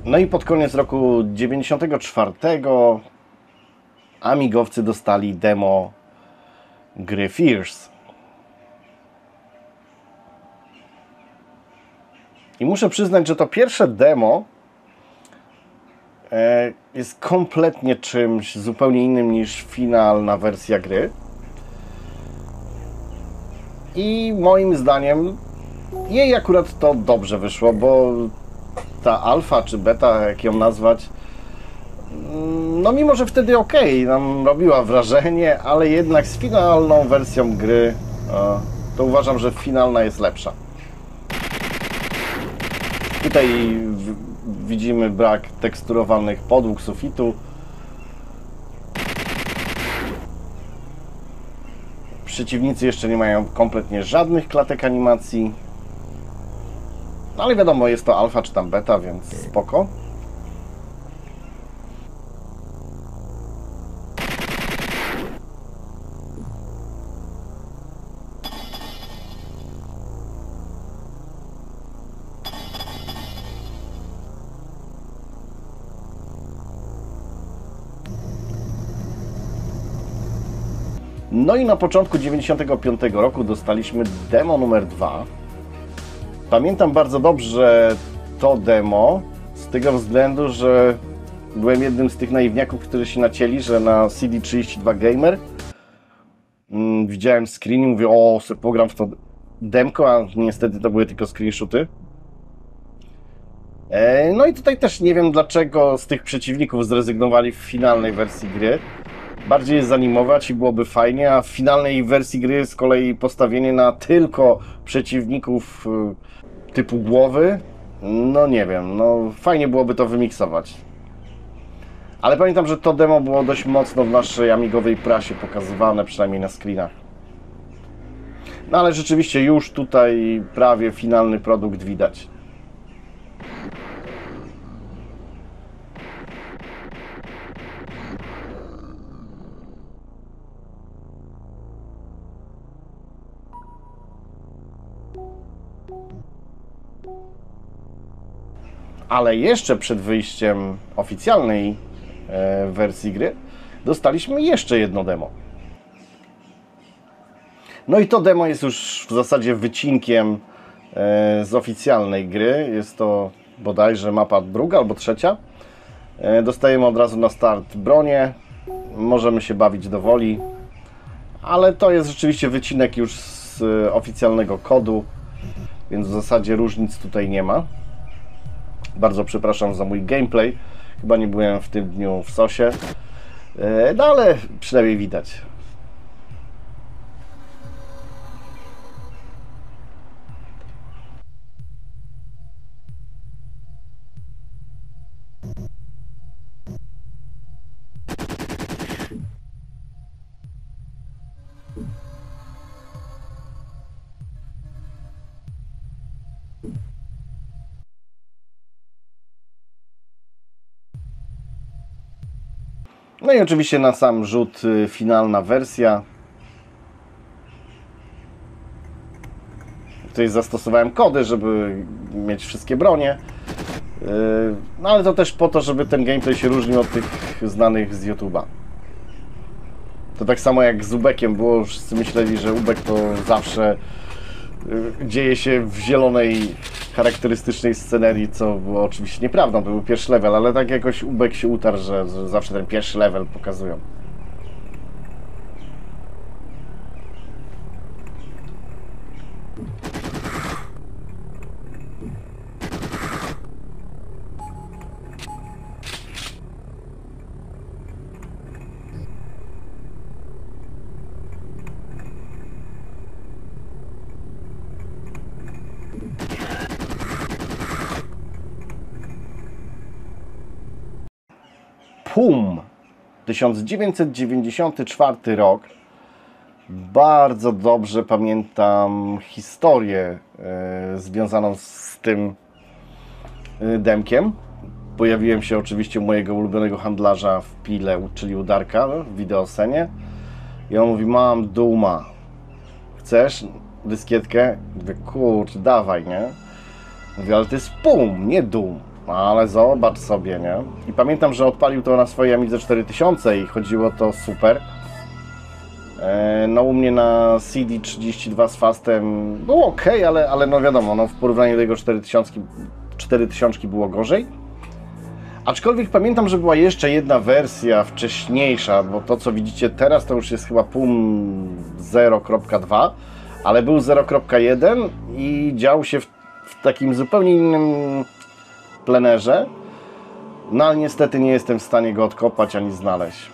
No i pod koniec roku 94 amigowcy dostali demo gry Fears. I muszę przyznać, że to pierwsze demo jest kompletnie czymś zupełnie innym niż finalna wersja gry. I moim zdaniem jej akurat to dobrze wyszło, bo ta alfa czy beta, jak ją nazwać, no mimo, że wtedy nam robiła wrażenie, ale jednak z finalną wersją gry to uważam, że finalna jest lepsza. Tutaj widzimy brak teksturowanych podłóg sufitu. Przeciwnicy jeszcze nie mają kompletnie żadnych klatek animacji. No ale wiadomo, jest to alfa czy tam beta, więc spoko. No i na początku 95 roku dostaliśmy demo numer 2. Pamiętam bardzo dobrze to demo z tego względu, że byłem jednym z tych naiwniaków, którzy się nacięli, że na CD32 Gamer widziałem screen i mówię, o, sobie pogram w to demko, a niestety to były tylko screenshoty. No i tutaj też nie wiem, dlaczego z tych przeciwników zrezygnowali w finalnej wersji gry. Bardziej je zanimować i byłoby fajnie, a w finalnej wersji gry z kolei postawienie na tylko przeciwników typu głowy, no nie wiem, no fajnie byłoby to wymiksować. Ale pamiętam, że to demo było dość mocno w naszej amigowej prasie pokazywane, przynajmniej na screenach. No ale rzeczywiście już tutaj prawie finalny produkt widać. Ale jeszcze przed wyjściem oficjalnej wersji gry dostaliśmy jeszcze jedno demo. No i to demo jest już w zasadzie wycinkiem z oficjalnej gry. Jest to bodajże mapa druga albo trzecia. Dostajemy od razu na start bronię. Możemy się bawić do woli. Ale to jest rzeczywiście wycinek już z oficjalnego kodu, więc w zasadzie różnic tutaj nie ma. Bardzo przepraszam za mój gameplay. Chyba nie byłem w tym dniu w sosie. No ale przynajmniej widać. No i oczywiście na sam rzut finalna wersja. Tutaj zastosowałem kody, żeby mieć wszystkie bronie. No ale to też po to, żeby ten gameplay się różnił od tych znanych z YouTube'a. To tak samo jak z Ubekiem było, wszyscy myśleli, że Ubek to zawsze dzieje się w zielonej, charakterystycznej scenerii, co było oczywiście nieprawdą, to był pierwszy level, ale tak jakoś Ubek się utarł, że zawsze ten pierwszy level pokazują. PUM 1994 rok. Bardzo dobrze pamiętam historię związaną z tym demkiem. Pojawiłem się oczywiście u mojego ulubionego handlarza w Pile, czyli u Darka w Wideoscenie. I on mówi, mam Dooma. Chcesz dyskietkę? Mówię, kurczę, dawaj, nie? Mówię, ale to jest PUM, nie Doom. Ale zobacz sobie, nie? I pamiętam, że odpalił to na swojej Amidze 4000 i chodziło to super. No u mnie na CD32 z Fastem było ok, ale no wiadomo, no w porównaniu do jego 4000 było gorzej. Aczkolwiek pamiętam, że była jeszcze jedna wersja wcześniejsza, bo to co widzicie teraz to już jest chyba PUM 0.2, ale był 0.1 i dział się w takim zupełnie innym plenerze. No ale niestety nie jestem w stanie go odkopać ani znaleźć.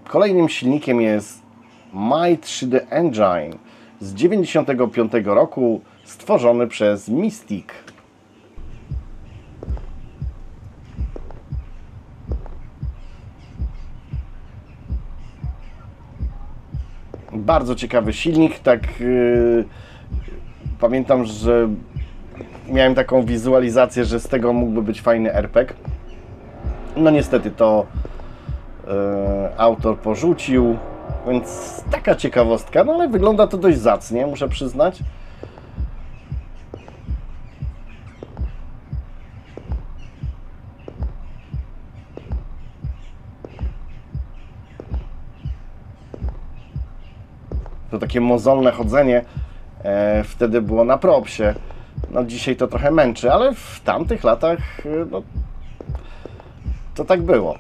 Kolejnym silnikiem jest My 3D Engine z 1995 roku, stworzony przez Mystic. Bardzo ciekawy silnik, tak pamiętam, że miałem taką wizualizację, że z tego mógłby być fajny RPG. No niestety to autor porzucił, więc taka ciekawostka, no ale wygląda to dość zacnie, muszę przyznać. To takie mozolne chodzenie wtedy było na propsie. No dzisiaj to trochę męczy, ale w tamtych latach no, to tak było.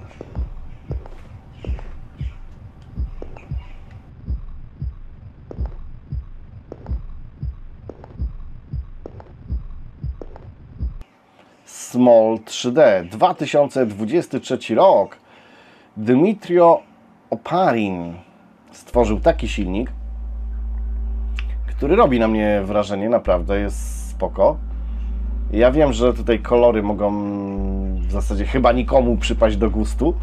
Small 3D, 2023 rok. Dmytro Oparin stworzył taki silnik, który robi na mnie wrażenie, naprawdę jest spoko. Ja wiem, że tutaj kolory mogą w zasadzie chyba nikomu przypaść do gustu,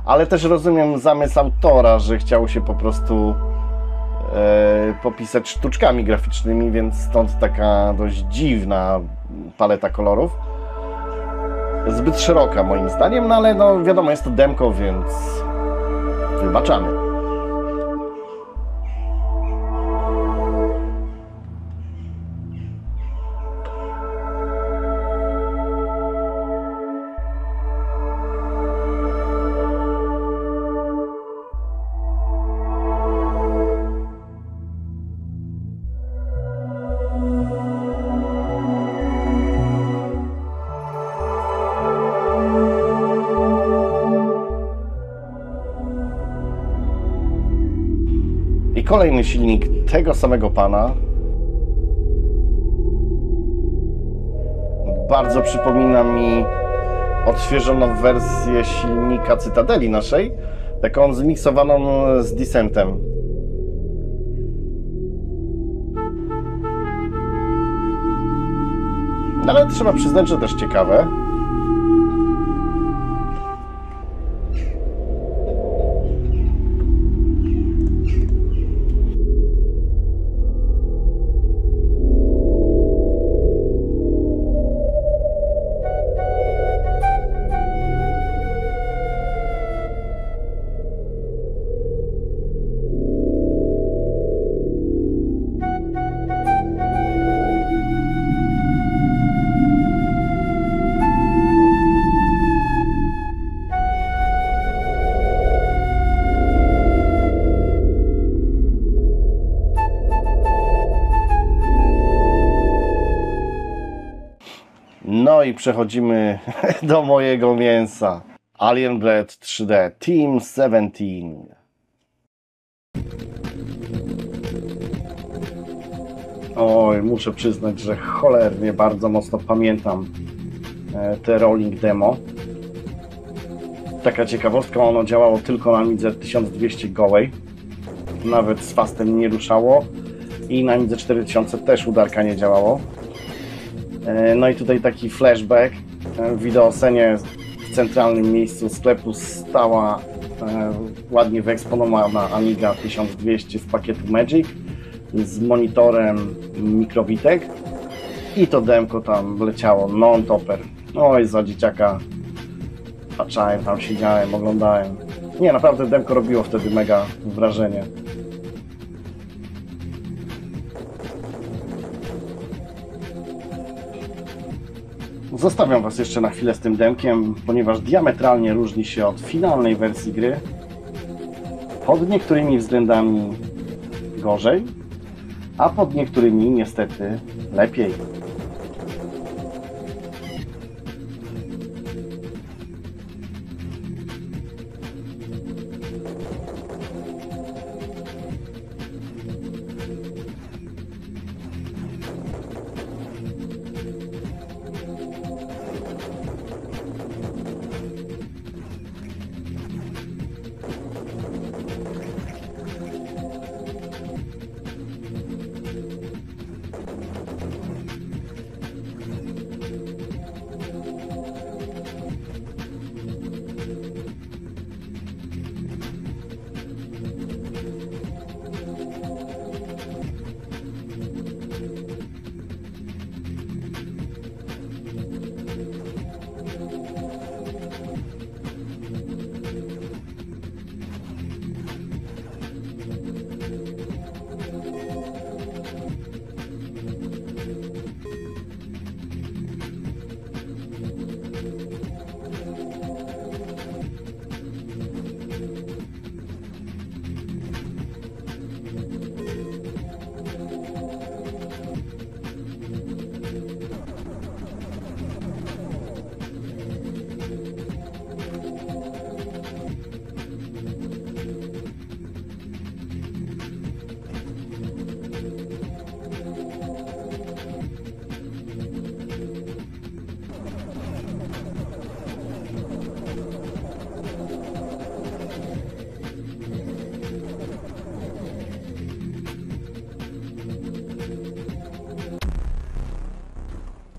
ale też rozumiem zamysł autora, że chciał się po prostu popisać sztuczkami graficznymi, więc stąd taka dość dziwna paleta kolorów. Zbyt szeroka moim zdaniem, no ale no wiadomo, jest to demko, więc wybaczamy. I kolejny silnik tego samego pana. Bardzo przypomina mi odświeżoną wersję silnika Cytadeli naszej, taką zmiksowaną z Descentem. Ale trzeba przyznać, że też ciekawe. No i przechodzimy do mojego mięsa. Alien Blade 3D Team 17. Oj, muszę przyznać, że cholernie bardzo mocno pamiętam te rolling demo. Taka ciekawostka, ono działało tylko na Amidze 1200 gołej. Nawet z Fastem nie ruszało. I na Amidze 4000 też udarka nie działało. No i tutaj taki flashback. W wideoscenie w centralnym miejscu sklepu stała ładnie wyeksponowana Amiga 1200 z pakietu Magic z monitorem mikrowitek i to demko tam leciało non-topper. Oj, za dzieciaka patrzałem, tam siedziałem, oglądałem. Nie, naprawdę demko robiło wtedy mega wrażenie. Zostawiam Was jeszcze na chwilę z tym demkiem, ponieważ diametralnie różni się od finalnej wersji gry. Pod niektórymi względami gorzej, a pod niektórymi niestety lepiej.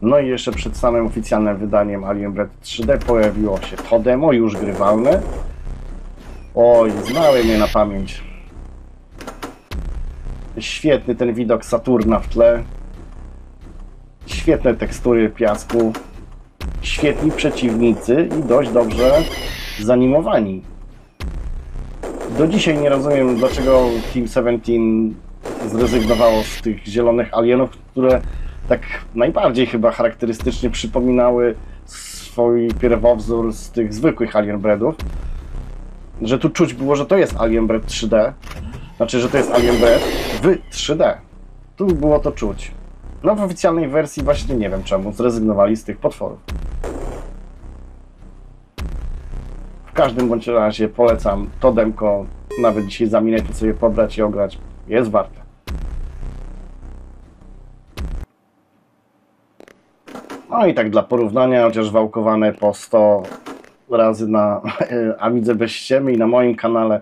No i jeszcze przed samym oficjalnym wydaniem Alienbread 3D pojawiło się to demo, już grywalne. Oj, znałem je na pamięć. Świetny ten widok Saturna w tle. Świetne tekstury piasku. Świetni przeciwnicy i dość dobrze zanimowani. Do dzisiaj nie rozumiem, dlaczego Team 17 zrezygnowało z tych zielonych alienów, które tak najbardziej chyba charakterystycznie przypominały swój pierwowzór z tych zwykłych Alienbreadów. Że tu czuć było, że to jest Alienbread 3D. Znaczy, że to jest Alienbread w 3D. Tu było to czuć. No w oficjalnej wersji właśnie nie wiem czemu zrezygnowali z tych potworów. W każdym bądź razie polecam to demko. Nawet dzisiaj za minutę sobie pobrać i ograć. Jest warte. No i tak dla porównania, chociaż wałkowane po 100 razy na Amidze bez ściemy i na moim kanale,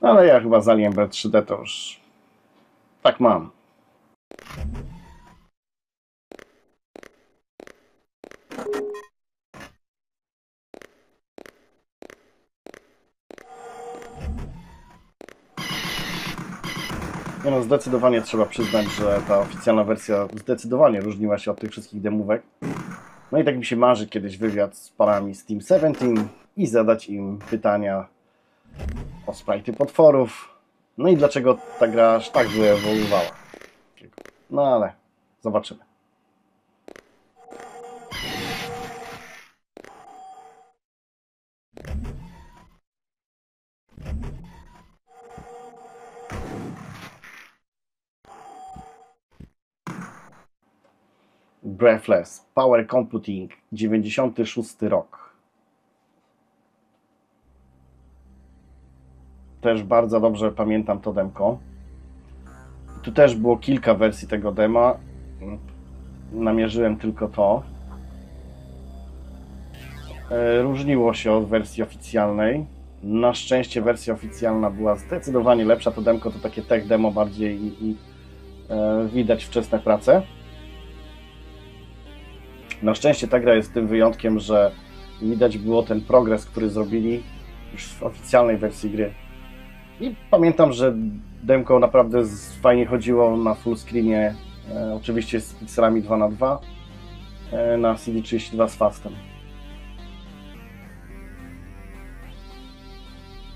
ale ja chyba z Alienbread 3D to już tak mam. Nie no, zdecydowanie trzeba przyznać, że ta oficjalna wersja zdecydowanie różniła się od tych wszystkich demówek. No i tak mi się marzy kiedyś wywiad z panami z Team 17 i zadać im pytania o sprite'y potworów. No i dlaczego ta gra aż tak wyewoluowała. No ale zobaczymy. Breathless, Power Computing, 96 rok. Też bardzo dobrze pamiętam to demko. Tu też było kilka wersji tego dema. Namierzyłem tylko to. Różniło się od wersji oficjalnej. Na szczęście wersja oficjalna była zdecydowanie lepsza. To demko to takie tech demo bardziej i widać wczesne prace. Na szczęście ta gra jest tym wyjątkiem, że widać było ten progres, który zrobili już w oficjalnej wersji gry. I pamiętam, że demko naprawdę fajnie chodziło na full screenie, oczywiście z pikselami 2:2, na CD32 z fastem.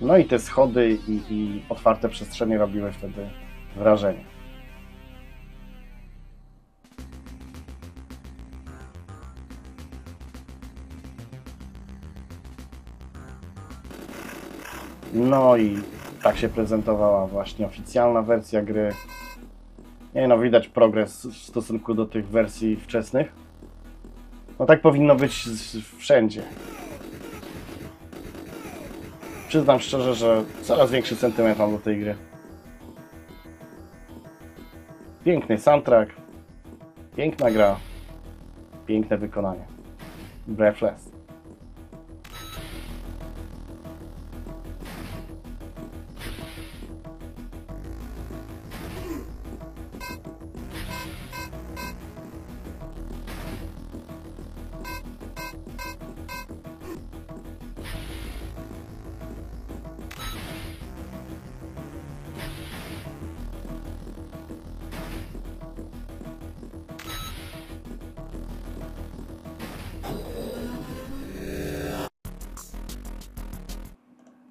No i te schody i otwarte przestrzenie robiły wtedy wrażenie. No i tak się prezentowała właśnie oficjalna wersja gry. Nie no, widać progres w stosunku do tych wersji wczesnych. No tak powinno być wszędzie. Przyznam szczerze, że coraz większy sentyment mam do tej gry. Piękny soundtrack, piękna gra, piękne wykonanie. Breathless.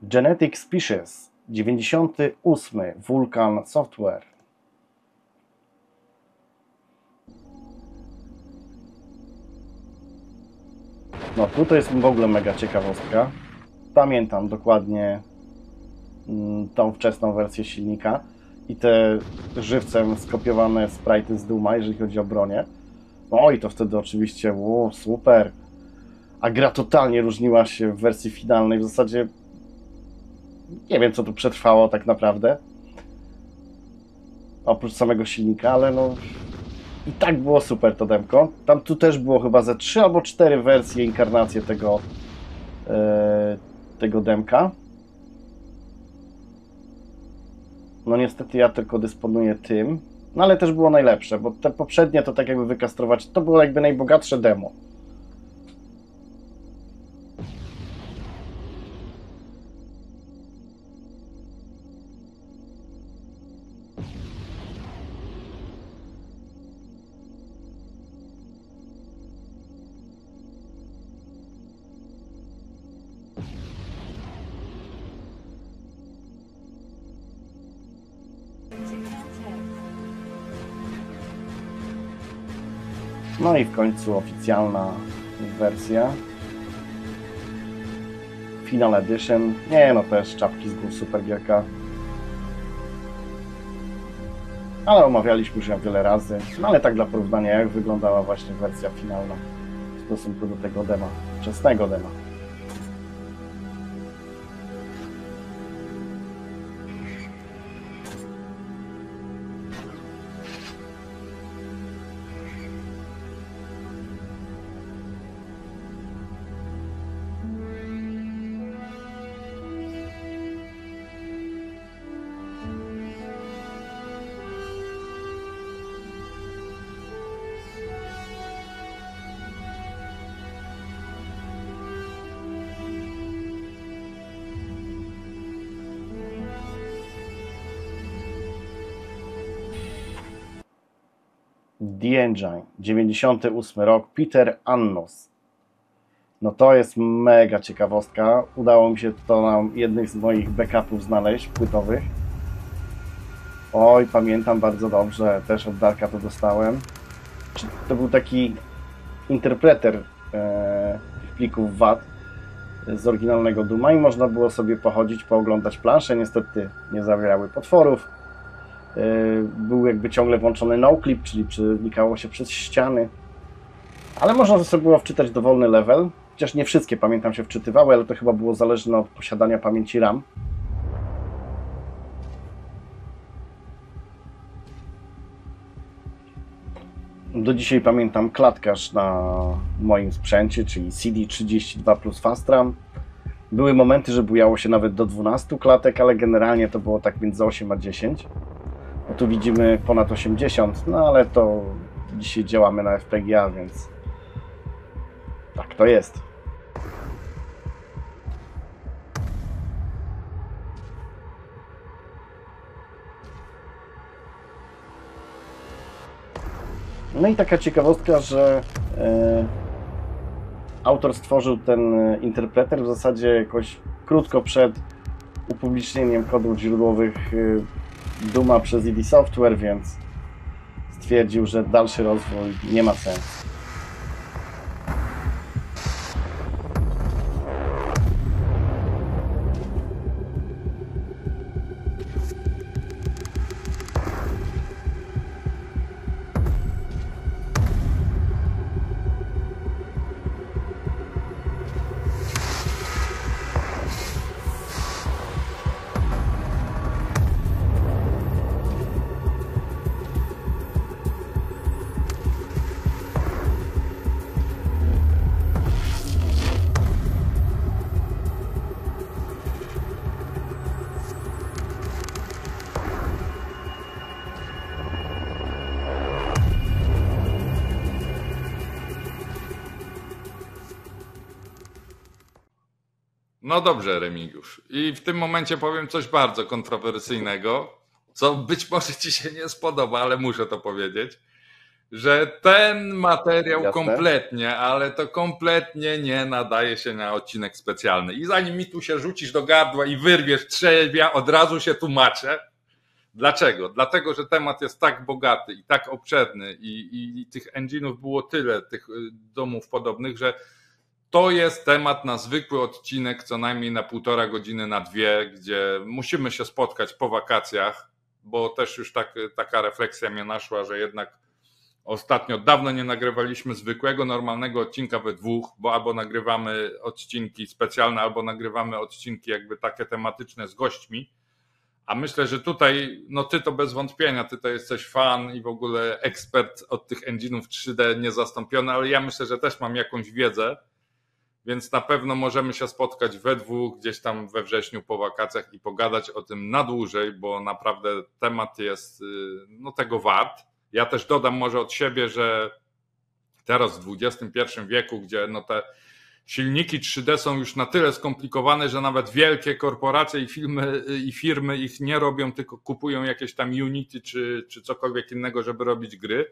Genetic Species 98. Vulkan Software. No tutaj jest w ogóle mega ciekawostka. Pamiętam dokładnie tą wczesną wersję silnika i te żywcem skopiowane sprite'y z Duma, jeżeli chodzi o bronię. Oj, to wtedy oczywiście, wow, super. A gra totalnie różniła się w wersji finalnej. W zasadzie nie wiem, co tu przetrwało tak naprawdę. Oprócz samego silnika, ale no i tak było super to demko. Tam tu też było chyba ze 3 albo 4 wersje, inkarnacje tego demka. No niestety ja tylko dysponuję tym. No ale też było najlepsze, bo te poprzednie to tak jakby wykastrować, to było jakby najbogatsze demo. No i w końcu oficjalna wersja. Final Edition. Nie no, też czapki z gór, super gierka. Ale omawialiśmy już ją wiele razy. No ale tak dla porównania, jak wyglądała właśnie wersja finalna w stosunku do tego dema, wczesnego dema. The Engine, 98 rok, Peter Annos. No to jest mega ciekawostka. Udało mi się to na jednych z moich backupów znaleźć, płytowych. Oj, pamiętam bardzo dobrze, też od Darka to dostałem. To był taki interpreter plików WAD z oryginalnego Duma i można było sobie pochodzić, pooglądać plansze. Niestety nie zawierały potworów. Był jakby ciągle włączony noclip, czyli przenikało się przez ściany. Ale można sobie było wczytać dowolny level. Chociaż nie wszystkie, pamiętam, się wczytywały, ale to chyba było zależne od posiadania pamięci RAM. Do dzisiaj pamiętam klatkarz na moim sprzęcie, czyli CD32 plus Fast RAM. Były momenty, że bujało się nawet do 12 klatek, ale generalnie to było tak między 8 a 10. No tu widzimy ponad 80, no ale to dzisiaj działamy na FPGA, więc tak to jest. No i taka ciekawostka, że autor stworzył ten interpreter w zasadzie jakoś krótko przed upublicznieniem kodów źródłowych Duma przez id Software, więc stwierdził, że dalszy rozwój nie ma sensu. No dobrze, Remigiusz. I w tym momencie powiem coś bardzo kontrowersyjnego, co być może ci się nie spodoba, ale muszę to powiedzieć, że ten materiał Jasne. kompletnie, ale to kompletnie nie nadaje się na odcinek specjalny. I zanim mi tu się rzucisz do gardła i wyrwiesz trzewia, od razu się tłumaczę. Dlaczego? Dlatego, że temat jest tak bogaty i tak obszerny i tych engine'ów było tyle, tych domów podobnych, że to jest temat na zwykły odcinek, co najmniej na 1,5 godziny, na 2, gdzie musimy się spotkać po wakacjach, bo też już taka refleksja mnie naszła, że jednak ostatnio dawno nie nagrywaliśmy zwykłego, normalnego odcinka we dwóch, bo albo nagrywamy odcinki specjalne, albo nagrywamy odcinki jakby takie tematyczne z gośćmi. A myślę, że tutaj, no ty to bez wątpienia, ty to jesteś fan i w ogóle ekspert od tych engine'ów 3D niezastąpiony, ale ja myślę, że też mam jakąś wiedzę, więc na pewno możemy się spotkać we dwóch gdzieś tam we wrześniu po wakacjach i pogadać o tym na dłużej, bo naprawdę temat jest no, tego wart. Ja też dodam może od siebie, że teraz w XXI wieku, gdzie no te silniki 3D są już na tyle skomplikowane, że nawet wielkie korporacje i firmy ich nie robią, tylko kupują jakieś tam Unity czy cokolwiek innego, żeby robić gry,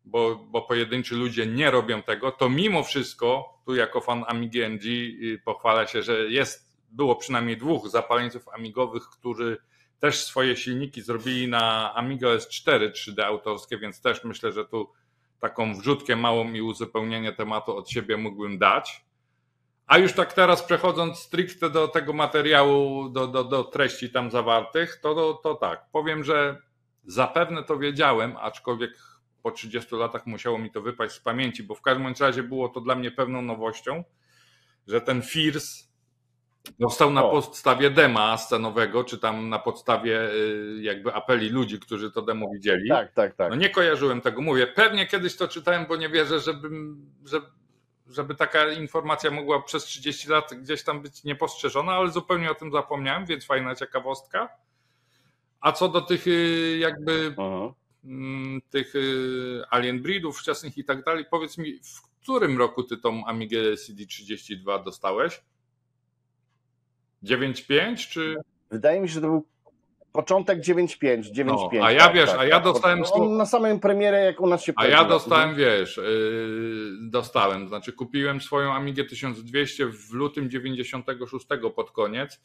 bo pojedynczy ludzie nie robią tego, to mimo wszystko, tu jako fan Amigi NG pochwalę się, że było przynajmniej 2 zapaleńców amigowych, którzy też swoje silniki zrobili na Amiga S4 3D autorskie, więc też myślę, że tu taką wrzutkę małą i uzupełnienie tematu od siebie mógłbym dać. A już tak teraz przechodząc stricte do tego materiału, do treści tam zawartych, to tak, powiem, że zapewne to wiedziałem, aczkolwiek po 30 latach musiało mi to wypaść z pamięci, bo w każdym razie było to dla mnie pewną nowością, że ten Fierce powstał na podstawie dema scenowego, czy tam na podstawie jakby apeli ludzi, którzy to demo widzieli. Tak. No nie kojarzyłem tego, mówię, pewnie kiedyś to czytałem, bo nie wierzę, żeby taka informacja mogła przez 30 lat gdzieś tam być niepostrzeżona, ale zupełnie o tym zapomniałem, więc fajna ciekawostka. A co do tych jakby tych Alien Breedów wczesnych i tak dalej, powiedz mi, w którym roku ty tą Amigę CD32 dostałeś? 9.5 czy? Wydaje mi się, że to był początek 9.5. No, a ja wiesz, a ja dostałem na samej premierze, jak u nas się pojawił. A ja dostałem, wiesz, znaczy kupiłem swoją Amigę 1200 w lutym 96 pod koniec.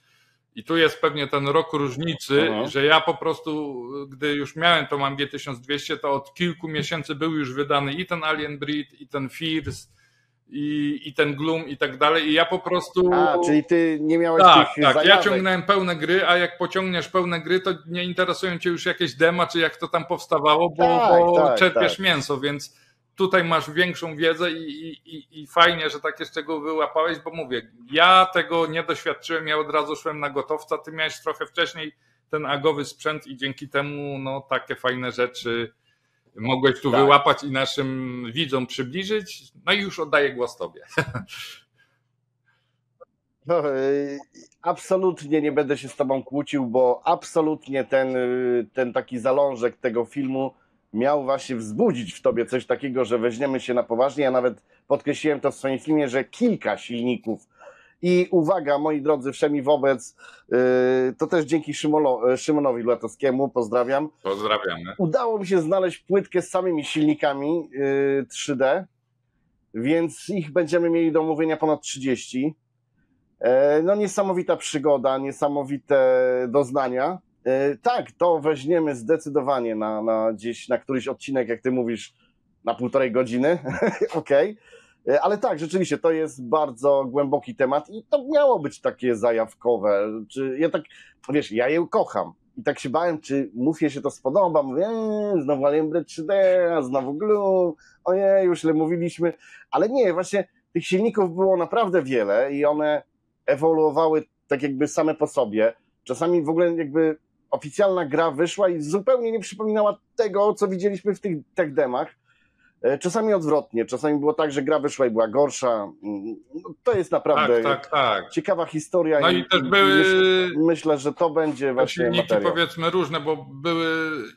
I tu jest pewnie ten rok różnicy, że ja po prostu, gdy już miałem tą Amigę 1200, to od kilku miesięcy był już wydany i ten Alien Breed, i ten Fierce, i ten Gloom i tak dalej. I ja po prostu... czyli ty nie miałeś tych zajawek. Ja ciągnąłem pełne gry, a jak pociągniesz pełne gry, to nie interesują cię już jakieś dema, czy jak to tam powstawało, bo czerpiesz mięso, więc tutaj masz większą wiedzę i fajnie, że takie szczegóły wyłapałeś, bo mówię, ja tego nie doświadczyłem, ja od razu szłem na gotowca, ty miałeś trochę wcześniej ten agowy sprzęt i dzięki temu no takie fajne rzeczy mogłeś tu wyłapać i naszym widzom przybliżyć, no i już oddaję głos tobie. No, absolutnie nie będę się z tobą kłócił, bo absolutnie ten taki zalążek tego filmu miał właśnie wzbudzić w tobie coś takiego, że weźmiemy się na poważnie. Ja nawet podkreśliłem to w swoim filmie, że kilka silników. I uwaga, moi drodzy, wszemi wobec, to też dzięki Szymonowi Latowskiemu, pozdrawiam. Pozdrawiamy. Udało mi się znaleźć płytkę z samymi silnikami 3D, więc ich będziemy mieli do omówienia ponad 30. No niesamowita przygoda, niesamowite doznania. Tak, to weźmiemy zdecydowanie gdzieś na któryś odcinek, jak ty mówisz, na 1,5 godziny. Okej. Ale tak, rzeczywiście, to jest bardzo głęboki temat i to miało być takie zajawkowe. Ja tak, wiesz, ja je kocham. I tak się bałem, czy Mufie się to spodoba. Mówię, znowu Alien Breed 3D, a znowu Gloom. Ojej, już ile mówiliśmy. Ale nie, właśnie tych silników było naprawdę wiele i one ewoluowały tak jakby same po sobie. Czasami w ogóle jakby oficjalna gra wyszła i zupełnie nie przypominała tego, co widzieliśmy w tych tech demach. Czasami odwrotnie, czasami było tak, że gra wyszła i była gorsza. To jest naprawdę ciekawa historia. No i też były... Myślę, że to będzie właśnie silniki materiał. Powiedzmy różne, bo były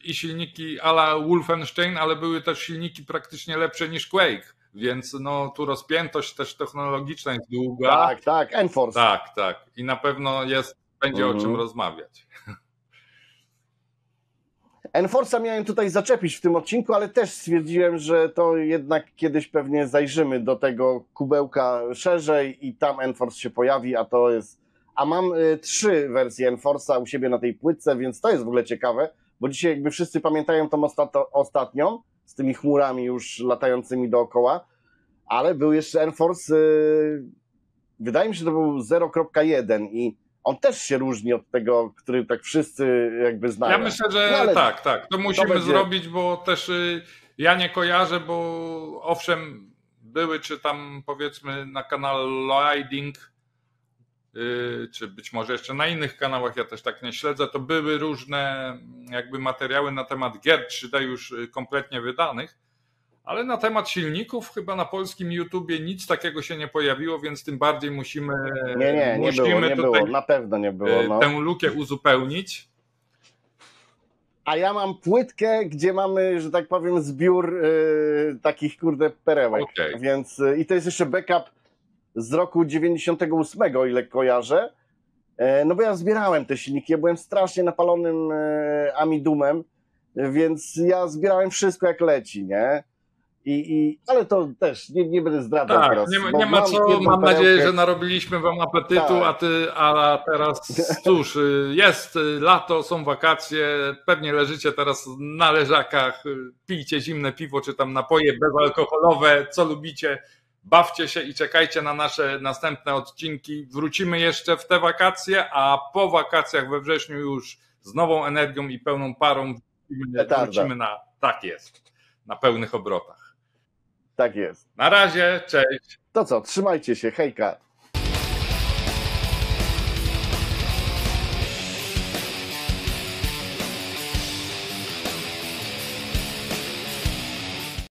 i silniki a la Wolfenstein, ale były też silniki praktycznie lepsze niż Quake. więc no tu rozpiętość też technologiczna jest długa. Tak, Enforce. Tak. I na pewno będzie o czym rozmawiać. Enforce'a miałem tutaj zaczepić w tym odcinku, ale też stwierdziłem, że to jednak kiedyś pewnie zajrzymy do tego kubełka szerzej i tam Enforce się pojawi, a mam 3 wersje Enforce'a u siebie na tej płytce, więc to jest w ogóle ciekawe, bo dzisiaj jakby wszyscy pamiętają tą ostatnią, z tymi chmurami już latającymi dookoła, ale był jeszcze Enforce, wydaje mi się, że to był 0.1 i on też się różni od tego, który tak wszyscy jakby znają. Ja myślę, że tak. To musimy zrobić, bo też ja nie kojarzę, bo owszem, były czy tam powiedzmy na kanale Lighting, czy być może jeszcze na innych kanałach, ja też tak nie śledzę, to były różne jakby materiały na temat gier 3D już kompletnie wydanych, ale na temat silników chyba na polskim YouTubie nic takiego się nie pojawiło, więc tym bardziej musimy nie było, na pewno nie było. No. Tę lukę uzupełnić. A ja mam płytkę, gdzie mamy, że tak powiem, zbiór takich perełek. Okay. Więc i to jest jeszcze backup z roku 98, o ile kojarzę. No bo ja zbierałem te silniki, ja byłem strasznie napalonym Amidumem, więc ja zbierałem wszystko jak leci, nie? Ale to też nie będę zdradzał teraz. Nie ma co, mam nadzieję, że narobiliśmy wam apetytu, a teraz cóż, jest lato, są wakacje, pewnie leżycie teraz na leżakach, pijcie zimne piwo, czy tam napoje bezalkoholowe, co lubicie, bawcie się i czekajcie na nasze następne odcinki. Wrócimy jeszcze w te wakacje, a po wakacjach we wrześniu już z nową energią i pełną parą wrócimy na pełnych obrotach. Tak jest. Na razie, cześć. To co, trzymajcie się, hejka.